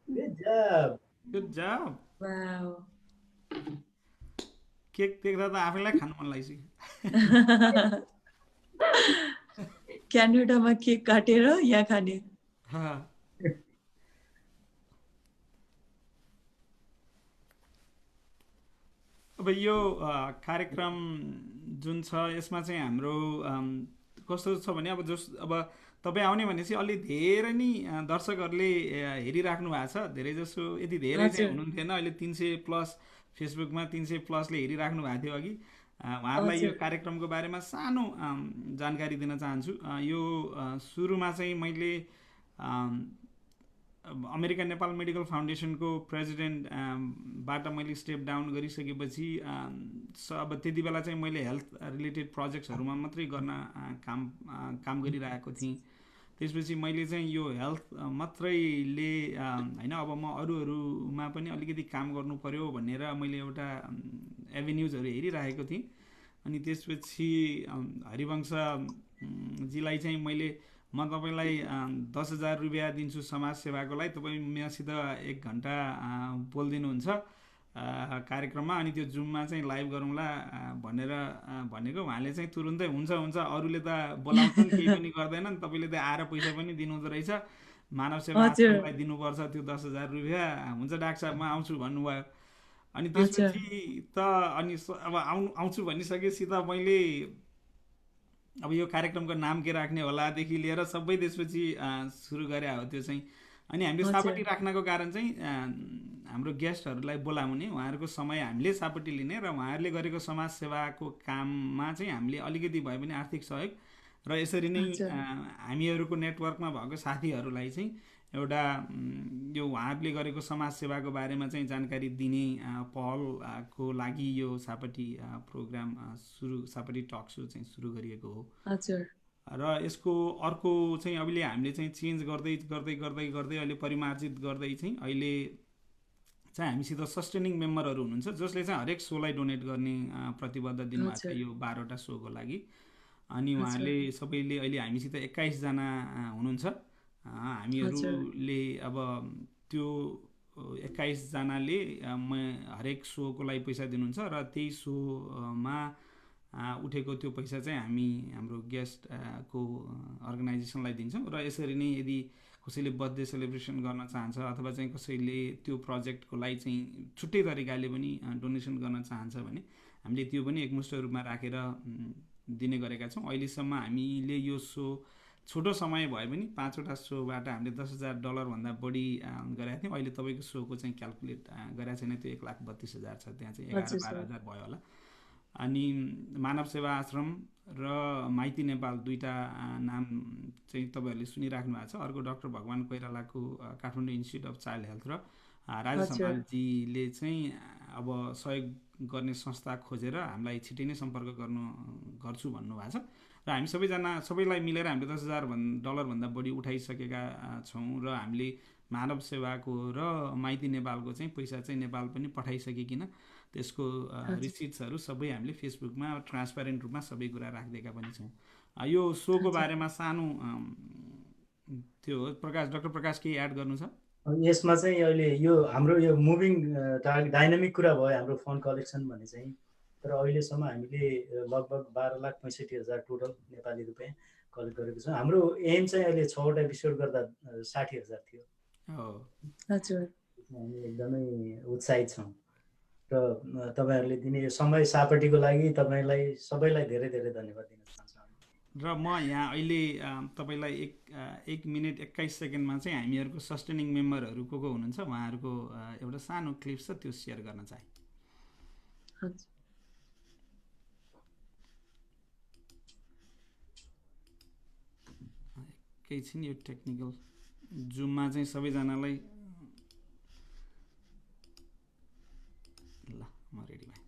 Good job. Good job. Wow. Cake देख्दा त आफैलाई खानु मन लागिसक्यो। क्यानाडामा केक काटेर यहाँ खाने। हाँ। अब यो कार्यक्रम जुन छ यसमा चाहिँ हाम्रो कस्तो छ भने अब तपाईँ आउने भनेपछि अलि धेरै नै दर्शकहरूले हेरिराख्नु भएको छ। धेरै जसो यति धेरै चाहिँ हुनुहुन्थेन, अहिले 300+ फेसबुकमा 300+ हेरिराख्नु भएको थियो अघि। उहाँहरूलाई यो कार्यक्रमको बारेमा सानो जानकारी दिन चाहन्छु। यो सुरुमा चाहिँ मैले अमेरिकन नेपाल मेडिकल फाउन्डेसनको प्रेसिडेन्ट बाट मैले स्टेप डाउन गरिसकेपछि अब त्यति बेला चाहिँ मैले हेल्थ रिलेटेड प्रोजेक्ट्सहरूमा मात्रै गर्न काम गरिरहेको थिएँ। त्यसपछि मैले चाहिँ यो हेल्थ मात्रैले होइन, अब म अरूमा पनि अलिकति काम गर्नु पर्यो भनेर मैले एउटा एभेन्युजहरू हेरिरहेको थिएँ। अनि त्यसपछि हरिवंशजीलाई चाहिँ म तपाईँलाई 10,000 रुपियाँ दिन्छु समाज सेवाको लागि, तपाईँ मसित 1 घन्टा बोलिदिनुहुन्छ कार्यक्रममा, अनि त्यो जुममा चाहिँ लाइभ गरौँला भनेर भनेको। उहाँले चाहिँ तुरुन्तै हुन्छ अरूले त बोलाउँछन् केही पनि गर्दैनन्, तपाईँले त आएर पैसा पनि दिनुहुँदो रहेछ, मानव सेवा आश्रमलाई दिनुपर्छ त्यो 10,000 रुपियाँ, हुन्छ डाक्टर साहब म आउँछु भन्नुभयो। अनि त्यसपछि त अब आउँछु भनिसकेपछि त मैले अब यो कार्यक्रमको नाम के राख्ने होलादेखि लिएर सबै त्यसपछि सुरु गरे हो त्यो चाहिँ। अनि हामीले सापट्टि राख्नको कारण चाहिँ हाम्रो गेस्टहरूलाई बोलाउने, उहाँहरूको समय हामीले सापट्टि लिने र उहाँहरूले गरेको समाज सेवाको काममा चाहिँ हामीले अलिकति भए पनि आर्थिक सहयोग र यसरी नै हामीहरूको नेटवर्कमा भएको साथीहरूलाई चाहिँ एउटा यो उहाँहरूले गरेको समाज सेवाको बारेमा चाहिँ जानकारी दिने पहलको लागि यो सापट्टि प्रोग्राम सापट्टि टक सो चाहिँ सुरु गरिएको हो। र यसको अर्को चाहिँ अहिले हामीले चाहिँ चेन्ज गर्दै अहिले परिमार्जित गर्दै चाहिँ अहिले चाहिँ हामीसित सस्टेनिङ मेम्बरहरू हुनुहुन्छ जसले चाहिँ हरेक सोलाई डोनेट गर्ने प्रतिबद्ध दिनुभएको छ यो 12वटा सोको लागि। अनि उहाँले सबैले अहिले हामीसित 21 जना हुनुहुन्छ। हामीहरूले अब त्यो 21 जनाले हरेक सोको लागि पैसा दिनुहुन्छ र त्यही सोमा उठेको त्यो पैसा चाहिँ हामी हाम्रो गेस्टको अर्गनाइजेसनलाई दिन्छौँ। र यसरी नै यदि कसैले बर्थडे सेलिब्रेसन गर्न चाहन्छ अथवा चाहिँ कसैले त्यो प्रोजेक्टको लागि चाहिँ छुट्टै तरिकाले पनि डोनेसन गर्न चाहन्छ भने हामीले त्यो पनि एकमुष्ट रूपमा राखेर दिने गरेका छौँ। अहिलेसम्म हामीले यो सो छोटो समय भए पनि 5वटा सोबाट हामीले $10,000 भन्दा बढी गरेका थियौँ। अहिले तपाईँको सोको चाहिँ क्यालकुलेट गरेको छैन, त्यो 1,32,000 छ, त्यहाँ चाहिँ 11-12,000 भयो होला। अनि मानव सेवा आश्रम र माइती नेपाल दुईवटा नाम चाहिँ तपाईँहरूले सुनिराख्नु भएको छ। अर्को डाक्टर भगवान कोइरालाको Kathmandu institute of child health र राजा सम्हालजीले चाहिँ अब सहयोग गर्ने संस्था खोजेर हामीलाई छिट्टै नै सम्पर्क गर्छु भन्नुभएको छ। र हामी सबैलाई मिलेर हामीले $10,000 भन्दा बढी उठाइसकेका छौँ। र हामीले मानव सेवाको र माइती नेपालको चाहिँ पैसा चाहिँ नेपाल पनि पठाइसकिकन त्यसको रिसिट्सहरू सबै हामीले फेसबुकमा ट्रान्सप्यारेन्ट रूपमा सबै कुरा राखिदिएका पनि छौँ। यो सोको बारेमा सानो त्यो डाक्टर प्रकाश केही एड गर्नु छ? यसमा चाहिँ अहिले यो हाम्रो यो मुभिङ डाइनामिक कुरा भयो हाम्रो फन्ड कलेक्सन भन्ने चाहिँ। तर अहिलेसम्म हामीले लगभग 12,65,000 टोटल नेपाली रुपियाँ कलेक्ट गरेको छौँ। हाम्रो एम चाहिँ अहिले 6वटा एपिसोड गर्दा 60,000 थियो। हामी एकदमै उत्साहित छौँ र तपाईँहरूले दिने यो समय सापट्टिको लागि तपाईँलाई सबैलाई धेरै धेरै धन्यवाद दिन चाहन्छु। र म यहाँ अहिले तपाईँलाई 1 मिनट 21 सेकेन्डमा चाहिँ हामीहरूको सस्टेनिङ मेम्बरहरू को हुनुहुन्छ उहाँहरूको एउटा सानो क्लिप छ, त्यो सेयर गर्न चाहे। एकैछिन यो टेक्निकल जुममा चाहिँ सबैजनालाई म रेडी भएँ।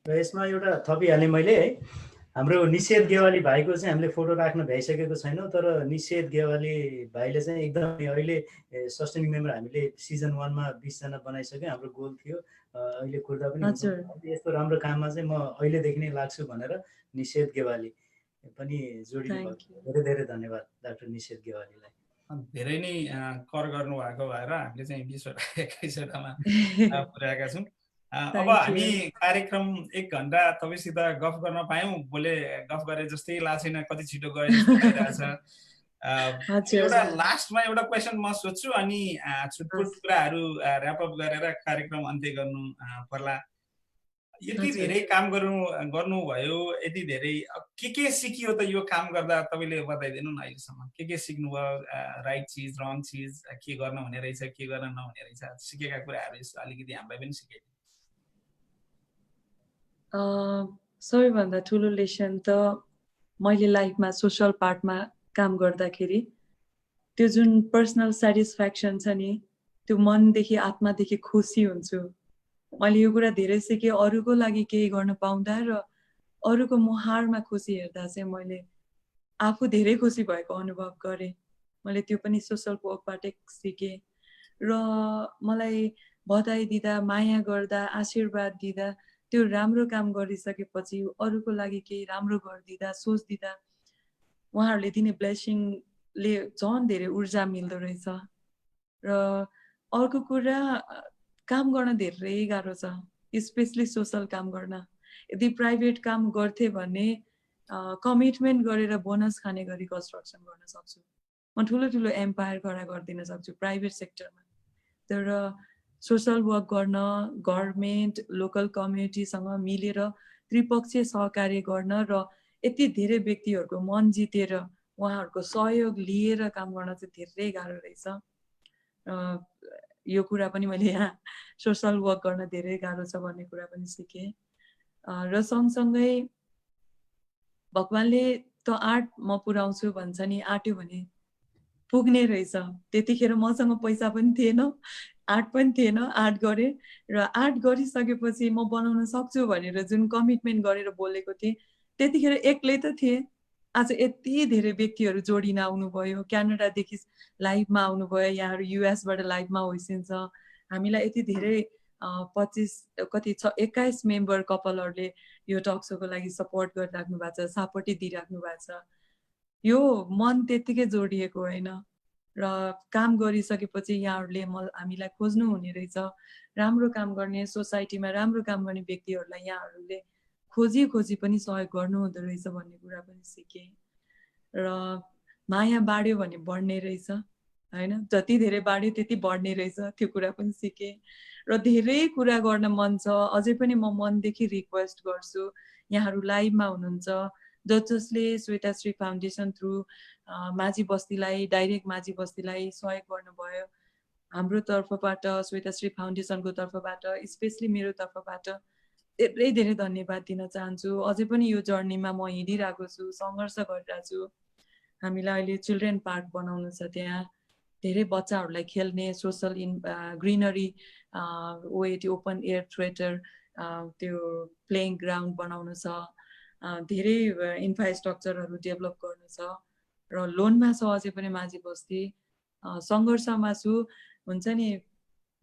र यसमा एउटा थपिहालेँ मैले है, हाम्रो निषेध गेवाली भाइको चाहिँ हामीले फोटो राख्न भ्याइसकेको छैनौँ, तर निषेध गेवाली भाइले चाहिँ एकदमै अहिले सस्टेनिङ मेम्बर हामीले सिजन 1 मा 20 जना बनाइसक्यो। हाम्रो गोल थियो अहिले कुर्दा पनि हजुर। यस्तो राम्रो काममा चाहिँ म अहिलेदेखि नै लाग्छु भनेर निषेध गेवाली पनि जोडिनु Thank भयो। you. धेरै धेरै धन्यवाद डाक्टर निषेध गेवालीलाई। धेरै नै कर गर्नुभएको भएर हामीले चाहिँ 20वटा 21वटामा पुर्याएका छौँ। अब Thank हामी you. कार्यक्रम 1 घन्टा तपाईँसित गफ गर्न पायौँ। बोले गफ गरे जस्तै लाग्छ छैन, कति छिटो गए जस्तो लागिरहेछ। हजुर। एउटा लास्टमा एउटा क्वेसन म सोध्छु अनि छुटपुट हस्। कुराहरू ऱ्यापअप गरेर कार्यक्रम अन्त्य गर्नु पर्ला। यति हजुर। धेरै काम गर्नुभयो, यति धेरै के सिकियो त यो काम गर्दा तपाईँले बताइदिनु न अहिलेसम्म के सिक्नुभयो? राइट चिज, रङ चिज, के गर्न हुने रहेछ, के गर्न नहुने रहेछ, सिकेका कुराहरू यसो अलिकति हामीलाई पनि सिकाइदिनु। सबैभन्दा ठुलो लेसन त मैले लाइफमा सोसल पार्टमा काम गर्दाखेरि त्यो जुन पर्सनल सेटिस्फ्याक्सन छ नि, त्यो मनदेखि आत्मादेखि खुसी हुन्छु। मैले यो कुरा धेरै सिकेँ, अरूको लागि केही गर्न पाउँदा र अरूको मुहारमा खुसी हेर्दा चाहिँ मैले आफू धेरै खुसी भएको अनुभव गरेँ। मैले त्यो पनि सोसल वर्कबाटै सिकेँ र मलाई बधाई दिँदा, माया गर्दा, आशीर्वाद दिँदा, त्यो राम्रो काम गरिसकेपछि अरूको लागि केही राम्रो गरिदिँदा, सोचिदिँदा उहाँहरूले दिने ब्लेसिङले झन् धेरै ऊर्जा मिल्दो रहेछ। र अर्को कुरा, काम गर्न धेरै गाह्रो छ, स्पेसली सोसल काम गर्न। यदि प्राइभेट काम गर्थे भने कमिटमेन्ट गरेर बोनस खाने गरी कन्स्ट्रक्सन गर्न सक्छु। म ठुलो ठुलो एम्पायर खडा गरिदिन सक्छु प्राइभेट सेक्टरमा। तर सोसल वर्क गर्न, गभर्मेन्ट, लोकल कम्युनिटीसँग मिलेर त्रिपक्षीय सहकार्य गर्न र यति धेरै व्यक्तिहरूको मन जितेर उहाँहरूको सहयोग लिएर काम गर्न चाहिँ धेरै गाह्रो रहेछ। यो कुरा पनि मैले यहाँ सोसल वर्क गर्न धेरै गाह्रो छ भन्ने कुरा पनि सिकेँ। र सँगसँगै भगवानले त आँट म पुर्याउँछु भन्छ नि, आँट्यो भने पुग्ने रहेछ। त्यतिखेर मसँग पैसा पनि थिएन, आर्ट पनि थिएन, आर्ट गरेँ र आर्ट गरिसकेपछि म बनाउन सक्छु भनेर जुन कमिटमेन्ट गरेर बोलेको थिएँ, त्यतिखेर एक्लै त थिएँ। आज यति धेरै व्यक्तिहरू जोडिन आउनुभयो, क्यानाडादेखि लाइभमा आउनुभयो, यहाँहरू युएसबाट लाइभमा होइसिन्छ। हामीलाई यति धेरै 21 मेम्बर कपलहरूले यो टक सोको लागि सपोर्ट गरिराख्नु भएको छ, सापट्टि दिइराख्नु भएको छ। यो मन त्यत्तिकै जोडिएको होइन र काम गरिसकेपछि यहाँहरूले हामीलाई खोज्नु हुने रहेछ। राम्रो काम गर्ने, सोसाइटीमा राम्रो काम गर्ने व्यक्तिहरूलाई यहाँहरूले खोजी पनि सहयोग गर्नु हुँदो रहेछ भन्ने कुरा पनि सिकेँ। र माया बाँड्यो भने बढ्ने रहेछ होइन, जति धेरै बाँड्यो त्यति बढ्ने रहेछ, त्यो कुरा पनि सिकेँ। र धेरै कुरा गर्न मन छ, अझै पनि म मनदेखि रिक्वेस्ट गर्छु, यहाँहरू लाइभमा हुनुहुन्छ, जसले श्वेताश्री फाउन्डेसन थ्रु माझी बस्तीलाई, डाइरेक्ट माझी बस्तीलाई सहयोग गर्नुभयो, हाम्रो तर्फबाट श्वेताश्री फाउन्डेसनको तर्फबाट स्पेसली मेरो तर्फबाट धेरै धेरै धन्यवाद दिन चाहन्छु। अझै पनि यो जर्नीमा म हिँडिरहेको छु, सङ्घर्ष गरिरहेको छु। हामीलाई अहिले चिल्ड्रेन पार्क बनाउनु छ, त्यहाँ धेरै बच्चाहरूलाई खेल्ने social greenery OAT open air theatre त्यो प्लेइङ ग्राउन्ड बनाउनु छ, धेरै इन्फ्रास्ट्रक्चरहरू डेभलप गर्नु छ र लोनमा छ अझै पनि माझी बस्ती। सङ्घर्षमा छु, हुन्छ नि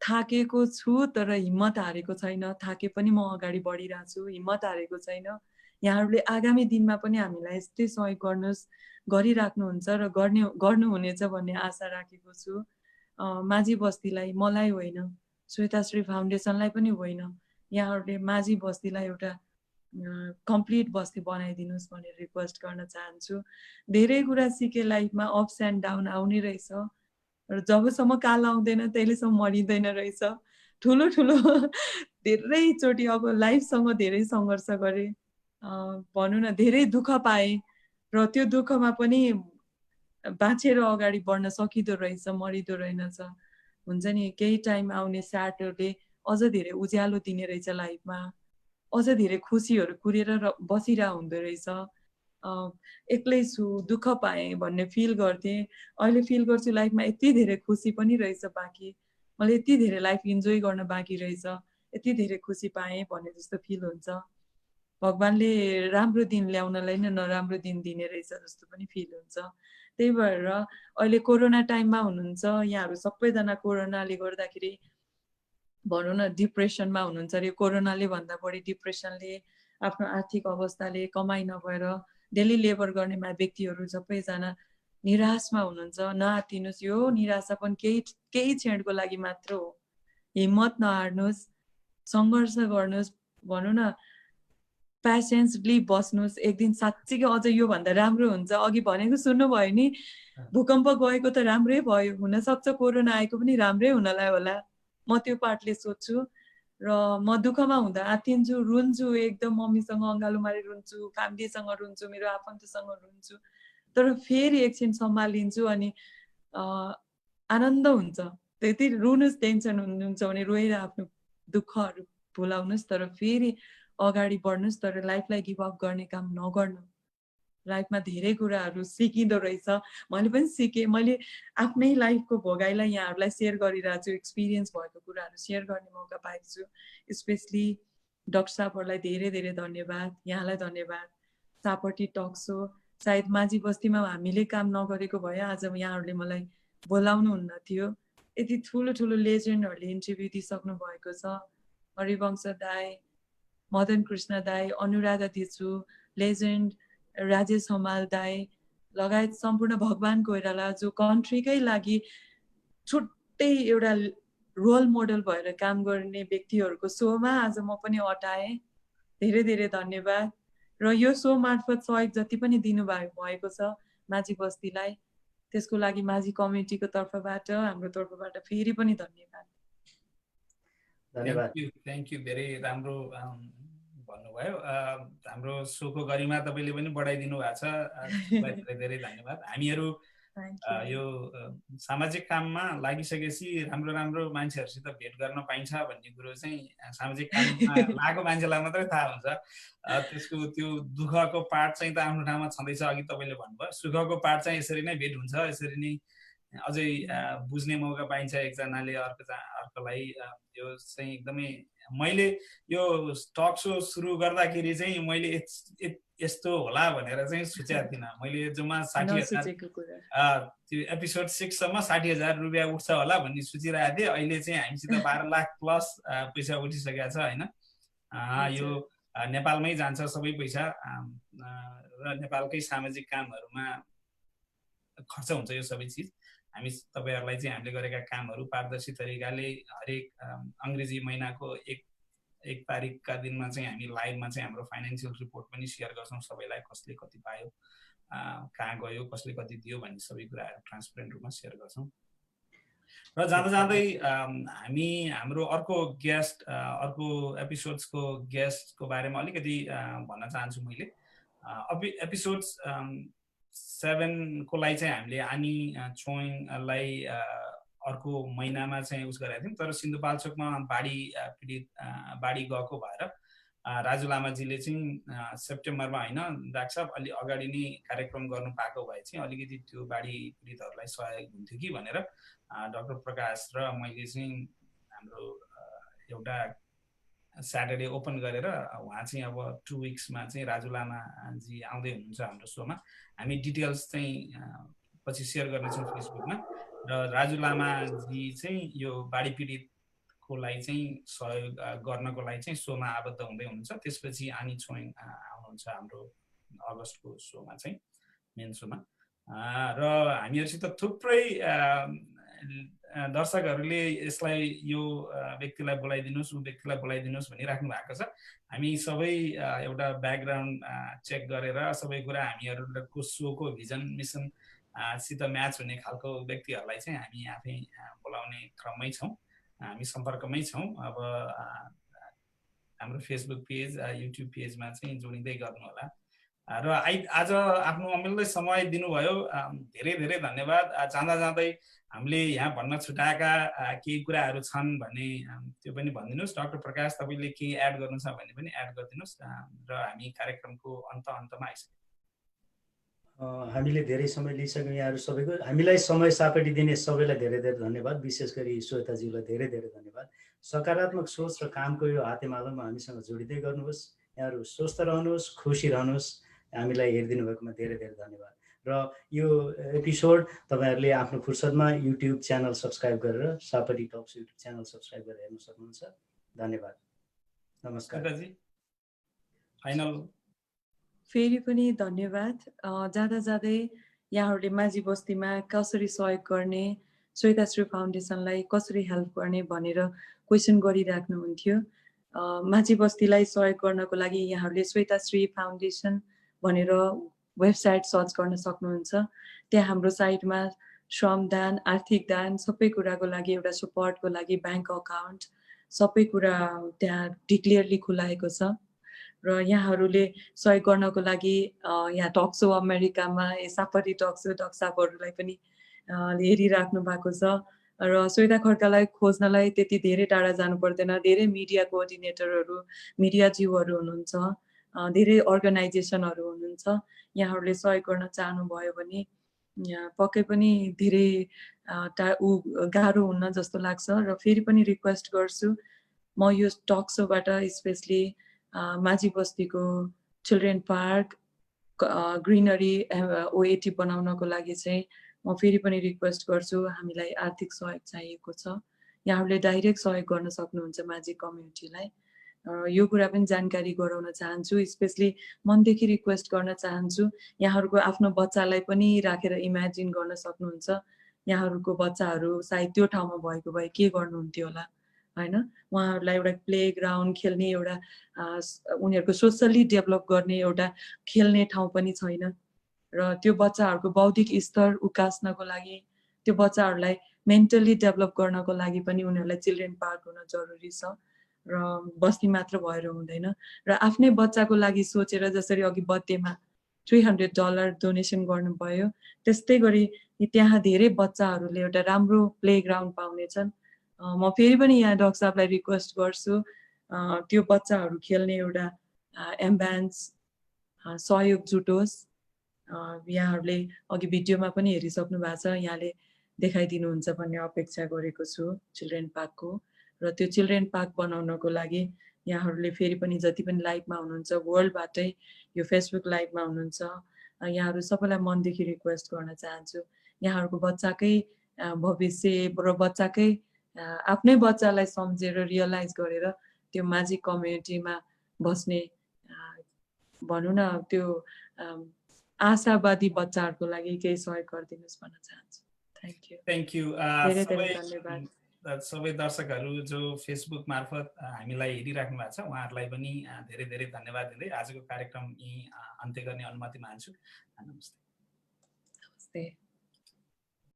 थाकेको छु तर हिम्मत हारेको छैन, थाके पनि म अगाडि बढिरहेको छु, हिम्मत हारेको छैन। यहाँहरूले आगामी दिनमा पनि हामीलाई यस्तै सहयोग गरिराख्नुहुन्छ र गर्नुहुनेछ भन्ने आशा राखेको छु। माझी बस्तीलाई, मलाई होइन, श्वेताश्री फाउन्डेसनलाई पनि होइन, यहाँहरूले माझी बस्तीलाई एउटा कम्प्लिट बस्ती बनाइदिनुहोस् भनेर रिक्वेस्ट गर्न चाहन्छु। धेरै कुरा सिके लाइफमा, अप्स एन्ड डाउन आउने रहेछ र जबसम्म काल आउँदैन तहिलेसम्म मरिँदैन रहेछ। ठुलो ठुलो धेरैचोटि अब लाइफसँग धेरै सङ्घर्ष गरेँ, भनौँ न धेरै दुःख पाएँ र त्यो दुःखमा पनि बाँचेर अगाडि बढ्न सकिँदो रहेछ, मरिँदो रहेनछ। हुन्छ नि केही टाइम आउने स्याडहरूले अझ धेरै उज्यालो दिने रहेछ लाइफमा, अझ धेरै खुसीहरू कुरेर बसिरहेको हुँदो रहेछ। एक्लै छु, दुःख पाएँ भन्ने फिल गर्थेँ, अहिले फिल गर्छु लाइफमा यति धेरै खुसी पनि रहेछ बाँकी, मैले यति धेरै लाइफ इन्जोय गर्न बाँकी रहेछ, यति धेरै खुसी पाएँ भन्ने जस्तो फिल हुन्छ। भगवान्ले राम्रो दिन ल्याउनलाई नै नराम्रो दिन दिने रहेछ जस्तो पनि फिल हुन्छ। त्यही भएर अहिले कोरोना टाइममा हुनुहुन्छ यहाँहरू सबैजना, कोरोनाले गर्दाखेरि भनौँ न डिप्रेसनमा हुनुहुन्छ अरे, कोरोनाले भन्दा बढी डिप्रेसनले, आफ्नो आर्थिक अवस्थाले, कमाइ नभएर डेली लेबर गर्ने व्यक्तिहरू सबैजना निराशमा हुनुहुन्छ। नआत्तिनुहोस्, यो निराशा पनि केही क्षणको लागि मात्र हो। हिम्मत नहार्नुहोस्, सङ्घर्ष गर्नुहोस्, भनौँ न पेसेन्सली बस्नुहोस्। एक दिन साँच्चीकै अझ योभन्दा राम्रो हुन्छ। अघि भनेको सुन्नुभयो नि, भूकम्प गएको त राम्रै भयो, हुनसक्छ कोरोना आएको पनि राम्रै हुनलाई होला, म त्यो पार्टले सोध्छु। र म दुःखमा हुँदा आत्तिन्छु, रुन्छु, एकदम मम्मीसँग अँगालो मारेर रुन्छु, फ्यामिलीसँग रुन्छु, मेरो आफन्तसँग रुन्छु, तर फेरि एकछिन सम्हालिन्छु अनि आनन्द हुन्छ। त्यति रुनुहोस्, टेन्सन हुनुहुन्छ भने रोएर आफ्नो दुःखहरू भुलाउनुहोस्, तर फेरि अगाडि बढ्नुहोस्, तर लाइफलाई गिभ अप गर्ने काम नगर्नु। लाइफमा धेरै कुराहरू सिकिँदो रहेछ, मैले पनि सिकेँ। मैले आफ्नै लाइफको भोगाइलाई यहाँहरूलाई सेयर गरिरहेको छु, एक्सपिरियन्स भएको कुराहरू सेयर गर्ने मौका पाएको छु। स्पेसली डाक्टर साहबहरूलाई धेरै धेरै धन्यवाद, यहाँलाई धन्यवाद। सापटी टक सो, सायद माझी बस्तीमा हामीले काम नगरेको भए आज यहाँहरूले मलाई बोलाउनु हुन्न थियो। यति ठुलो ठुलो लेजेन्डहरूले इन्टरभ्यू दिइसक्नु भएको छ। हरिवंश दाई, मदन कृष्ण दाई, अनुराधा दिजु, लेजेन्ड राजेश हमाल दाई लगायत सम्पूर्ण भगवान कोइराला, जो कन्ट्रीकै लागि छुट्टै एउटा रोल मोडल भएर काम गर्ने व्यक्तिहरूको सोमा आज म पनि अटाएँ। धेरै धेरै धन्यवाद। र यो सो मार्फत सहयोग जति पनि दिनुभएको छ माझी बस्तीलाई, त्यसको लागि माझी कमिटीको तर्फबाट, हाम्रो तर्फबाट फेरि पनि धन्यवाद। धन्यवाद। थ्याङ्क यू, धेरै राम्रो भन्नुभयो। हाम्रो सोको गरिमा तपाईँले पनि बढाइदिनु भएको छ, धेरै धेरै धन्यवाद। हामीहरू यो सामाजिक काममा लागिसकेपछि राम्रो राम्रो मान्छेहरूसित भेट गर्न पाइन्छ भन्ने कुरो चाहिँ सामाजिक काममा लागेको मान्छेलाई मात्रै थाहा हुन्छ। त्यसको त्यो दुःखको पार्ट चाहिँ त आफ्नो ठाउँमा छँदैछ। अघि तपाईँले भन्नुभयो सुखको पार्ट चाहिँ यसरी नै भेट हुन्छ, यसरी नै अझै बुझ्ने मौका पाइन्छ एकजनाले अर्कोलाई। यो चाहिँ एकदमै, मैले यो टक सो सुरु गर्दाखेरि चाहिँ मैले यस्तो होला भनेर चाहिँ सोचेको थिइनँ। मैले जम्मा 60,000 त्यो एपिसोड 6 सम्म 60,000 रुपियाँ उठ्छ होला भन्ने सोचिरहेको थिएँ। अहिले चाहिँ हामीसित 12 लाख प्लस पैसा उठिसकेको छ होइन। यो नेपालमै जान्छ सबै पैसा र नेपालकै सामाजिक कामहरूमा खर्च हुन्छ यो सबै चिज। हामी तपाईँहरूलाई चाहिँ हामीले गरेका कामहरू पारदर्शी तरिकाले हरेक अङ्ग्रेजी महिनाको 1 तारिकका दिनमा चाहिँ हामी लाइभमा चाहिँ हाम्रो फाइनेन्सियल रिपोर्ट पनि सेयर गर्छौँ सबैलाई, कसले कति पायो, कहाँ गयो, कसले कति दियो भन्ने सबै कुराहरू ट्रान्सपेरेन्ट रूपमा सेयर गर्छौँ। र जाँदा जाँदै हामी हाम्रो अर्को एपिसोड्सको गेस्टको बारेमा अलिकति भन्न चाहन्छु मैले। एपिसोड 7 को लागि चाहिँ हामीले आनी छोइङलाई अर्को महिनामा चाहिँ उस गरेका थियौँ, तर सिन्धुपाल्चोकमा बाढी पीडित बाढी गएको भएर राजु लामाजीले चाहिँ सेप्टेम्बरमा होइन डाक्टर साहब अलि अगाडि नै कार्यक्रम गर्नु पाएको भए चाहिँ अलिकति त्यो बाढी पीडितहरूलाई सहयोग हुन्थ्यो कि भनेर डाक्टर प्रकाश र मैले चाहिँ हाम्रो एउटा स्याटरडे ओपन गरेर उहाँ चाहिँ अब 2 विक्समा चाहिँ राजु लामाजी आउँदै हुनुहुन्छ हाम्रो सोमा। हामी डिटेल्स चाहिँ पछि सेयर गर्नेछौँ फेसबुकमा। र राजु लामाजी चाहिँ यो बाढी पीडितको लागि चाहिँ सहयोग गर्नको लागि चाहिँ सोमा आबद्ध हुँदै हुनुहुन्छ। त्यसपछि आनी छोइङ आउनुहुन्छ हाम्रो अगस्तको सोमा चाहिँ मेन सोमा। र हामीहरूसित थुप्रै दर्शकहरूले यसलाई यो व्यक्तिलाई बोलाइदिनुहोस् ऊ व्यक्तिलाई बोलाइदिनुहोस् भनिराख्नु भएको छ। हामी सबै एउटा ब्याकग्राउन्ड चेक गरेर सबै कुरा हामीहरूको सोको भिजन मिसन सित म्याच हुने खालको व्यक्तिहरूलाई चाहिँ हामी आफै बोलाउने क्रममै छौँ, हामी सम्पर्कमै छौँ। अब हाम्रो फेसबुक पेज युट्युब पेजमा चाहिँ जोडिँदै गर्नु होला। र आज आफ्नो अमूल्य समय दिनुभयो, धेरै धेरै धन्यवाद। जाँदा जाँदै हामीले यहाँ भन्न छुटाएका केही कुराहरू छन् भने त्यो पनि भनिदिनुहोस्। डाक्टर प्रकाश तपाईँले केही एड गर्नु छ भने पनि एड गरिदिनुहोस् र हामी कार्यक्रमको अन्तमा आइसक्यौँ। हामीले धेरै समय लिइसक्यौँ यहाँहरू सबैको। हामीलाई समय सापटी दिने सबैलाई धेरै धेरै धन्यवाद। विशेष गरी श्वेताज्यूलाई धेरै धेरै धन्यवाद। सकारात्मक सोच र कामको यो हातेमालोमा हामीसँग जोडिँदै गर्नुहोस्। यहाँहरू स्वस्थ रहनुहोस्, खुसी रहनुहोस्। हामीलाई हेरिदिनु भएकोमा धेरै धेरै धन्यवाद। र यो एपिसोड तपाईँहरूले आफ्नो फुर्सदमा युट्युब च्यानल सब्सक्राइब गरेर सापटी टक्स युट्युब च्यानल सब्सक्राइब गरेर हेर्न सक्नुहुन्छ। धन्यवाद, नमस्कार। फाइनल फेरि पनि धन्यवाद। जाँदा जाँदै यहाँहरूले माझी बस्तीमा कसरी सहयोग गर्ने, श्वेताश्री फाउन्डेसनलाई कसरी हेल्प गर्ने भनेर क्वेसन गरिराख्नुहुन्थ्यो। माझी बस्तीलाई सहयोग गर्नको लागि यहाँहरूले श्वेताश्री फाउन्डेसन भनेर वेबसाइट सर्च गर्न सक्नुहुन्छ। त्यहाँ हाम्रो साइटमा श्रमदान, आर्थिक दान सबै कुराको लागि एउटा सपोर्टको लागि ब्याङ्क अकाउन्ट सबै कुरा त्यहाँ डिक्लियरली खुलाएको छ। र यहाँहरूले सहयोग गर्नको लागि यहाँ टक्सो अमेरिकामा सापटी टक्सो डक्सापहरूलाई पनि हेरिराख्नु भएको छ। र श्वेता खड्कालाई खोज्नलाई त्यति धेरै टाढा जानु पर्दैन। धेरै मिडिया कोअर्डिनेटरहरू, मिडियाज्यूहरू हुनुहुन्छ, धेरै अर्गनाइजेसनहरू हुनुहुन्छ। यहाँहरूले सहयोग गर्न चाहनुभयो भने पक्कै पनि धेरै गाह्रो हुन्न जस्तो लाग्छ। र फेरि पनि रिक्वेस्ट गर्छु, म यो टक्सोबाट स्पेसली माझी बस्तीको चिल्ड्रेन पार्क ग्रिनरी ओएटी बनाउनको लागि चाहिँ म फेरि पनि रिक्वेस्ट गर्छु। हामीलाई आर्थिक सहयोग चाहिएको छ। यहाँहरूले डाइरेक्ट सहयोग गर्न सक्नुहुन्छ माझी कम्युनिटीलाई। यो कुरा पनि जानकारी गराउन चाहन्छु। स्पेसली मनदेखि रिक्वेस्ट गर्न चाहन्छु, यहाँहरूको आफ्नो बच्चालाई पनि राखेर इमेजिन गर्न सक्नुहुन्छ। यहाँहरूको बच्चाहरू सायद त्यो ठाउँमा भएको भए के गर्नुहुन्थ्यो होला, होइन? उहाँहरूलाई एउटा प्ले ग्राउन्ड, खेल्ने एउटा उनीहरूको सोसली डेभलप गर्ने एउटा खेल्ने ठाउँ पनि छैन। र त्यो बच्चाहरूको बौद्धिक स्तर उकास्नको लागि, त्यो बच्चाहरूलाई मेन्टली डेभलप गर्नको लागि पनि उनीहरूलाई चिल्ड्रेन पार्क हुन जरुरी छ। र बस्ती मात्र भएर हुँदैन। र आफ्नै बच्चाको लागि सोचेर जसरी अघि बर्थडेमा $300 डोनेसन गर्नुभयो, त्यस्तै गरी त्यहाँ धेरै बच्चाहरूले एउटा राम्रो प्ले ग्राउन्ड पाउनेछन्। म फेरि पनि यहाँ डाक्टर साहबलाई रिक्वेस्ट गर्छु, त्यो बच्चाहरू खेल्ने एउटा एम्बुलेन्स सहयोग जुटोस्। यहाँहरूले अघि भिडियोमा पनि हेरिसक्नु भएको छ, यहाँले देखाइदिनुहुन्छ भन्ने अपेक्षा गरेको छु चिल्ड्रेन पार्कको। र त्यो चिल्ड्रेन पार्क बनाउनको लागि यहाँहरूले फेरि पनि जति पनि लाइभमा हुनुहुन्छ, वर्ल्डबाटै यो फेसबुक लाइभमा हुनुहुन्छ, यहाँहरू सबैलाई मनदेखि रिक्वेस्ट गर्न चाहन्छु, यहाँहरूको बच्चाकै भविष्य र बच्चाकै आफ्नै बच्चालाई सम्झेर रियलाइज गरेर त्यो माझी कम्युनिटीमा बस्ने भनौँ न त्यो आशावादी बच्चाहरूको लागि केही सहयोग गरिदिनुहोस् भन्न चाहन्छु। Thank you. धेरै धेरै धन्यवाद। सबै दर्शकहरू जो फेसबुक मार्फत हामीलाई हेरिराख्नु भएको छ उहाँहरूलाई पनि धेरै धेरै धन्यवाद दिँदै आजको कार्यक्रम यहीँ अन्त्य गर्ने अनुमति माग्छु। नमस्ते। नमस्ते।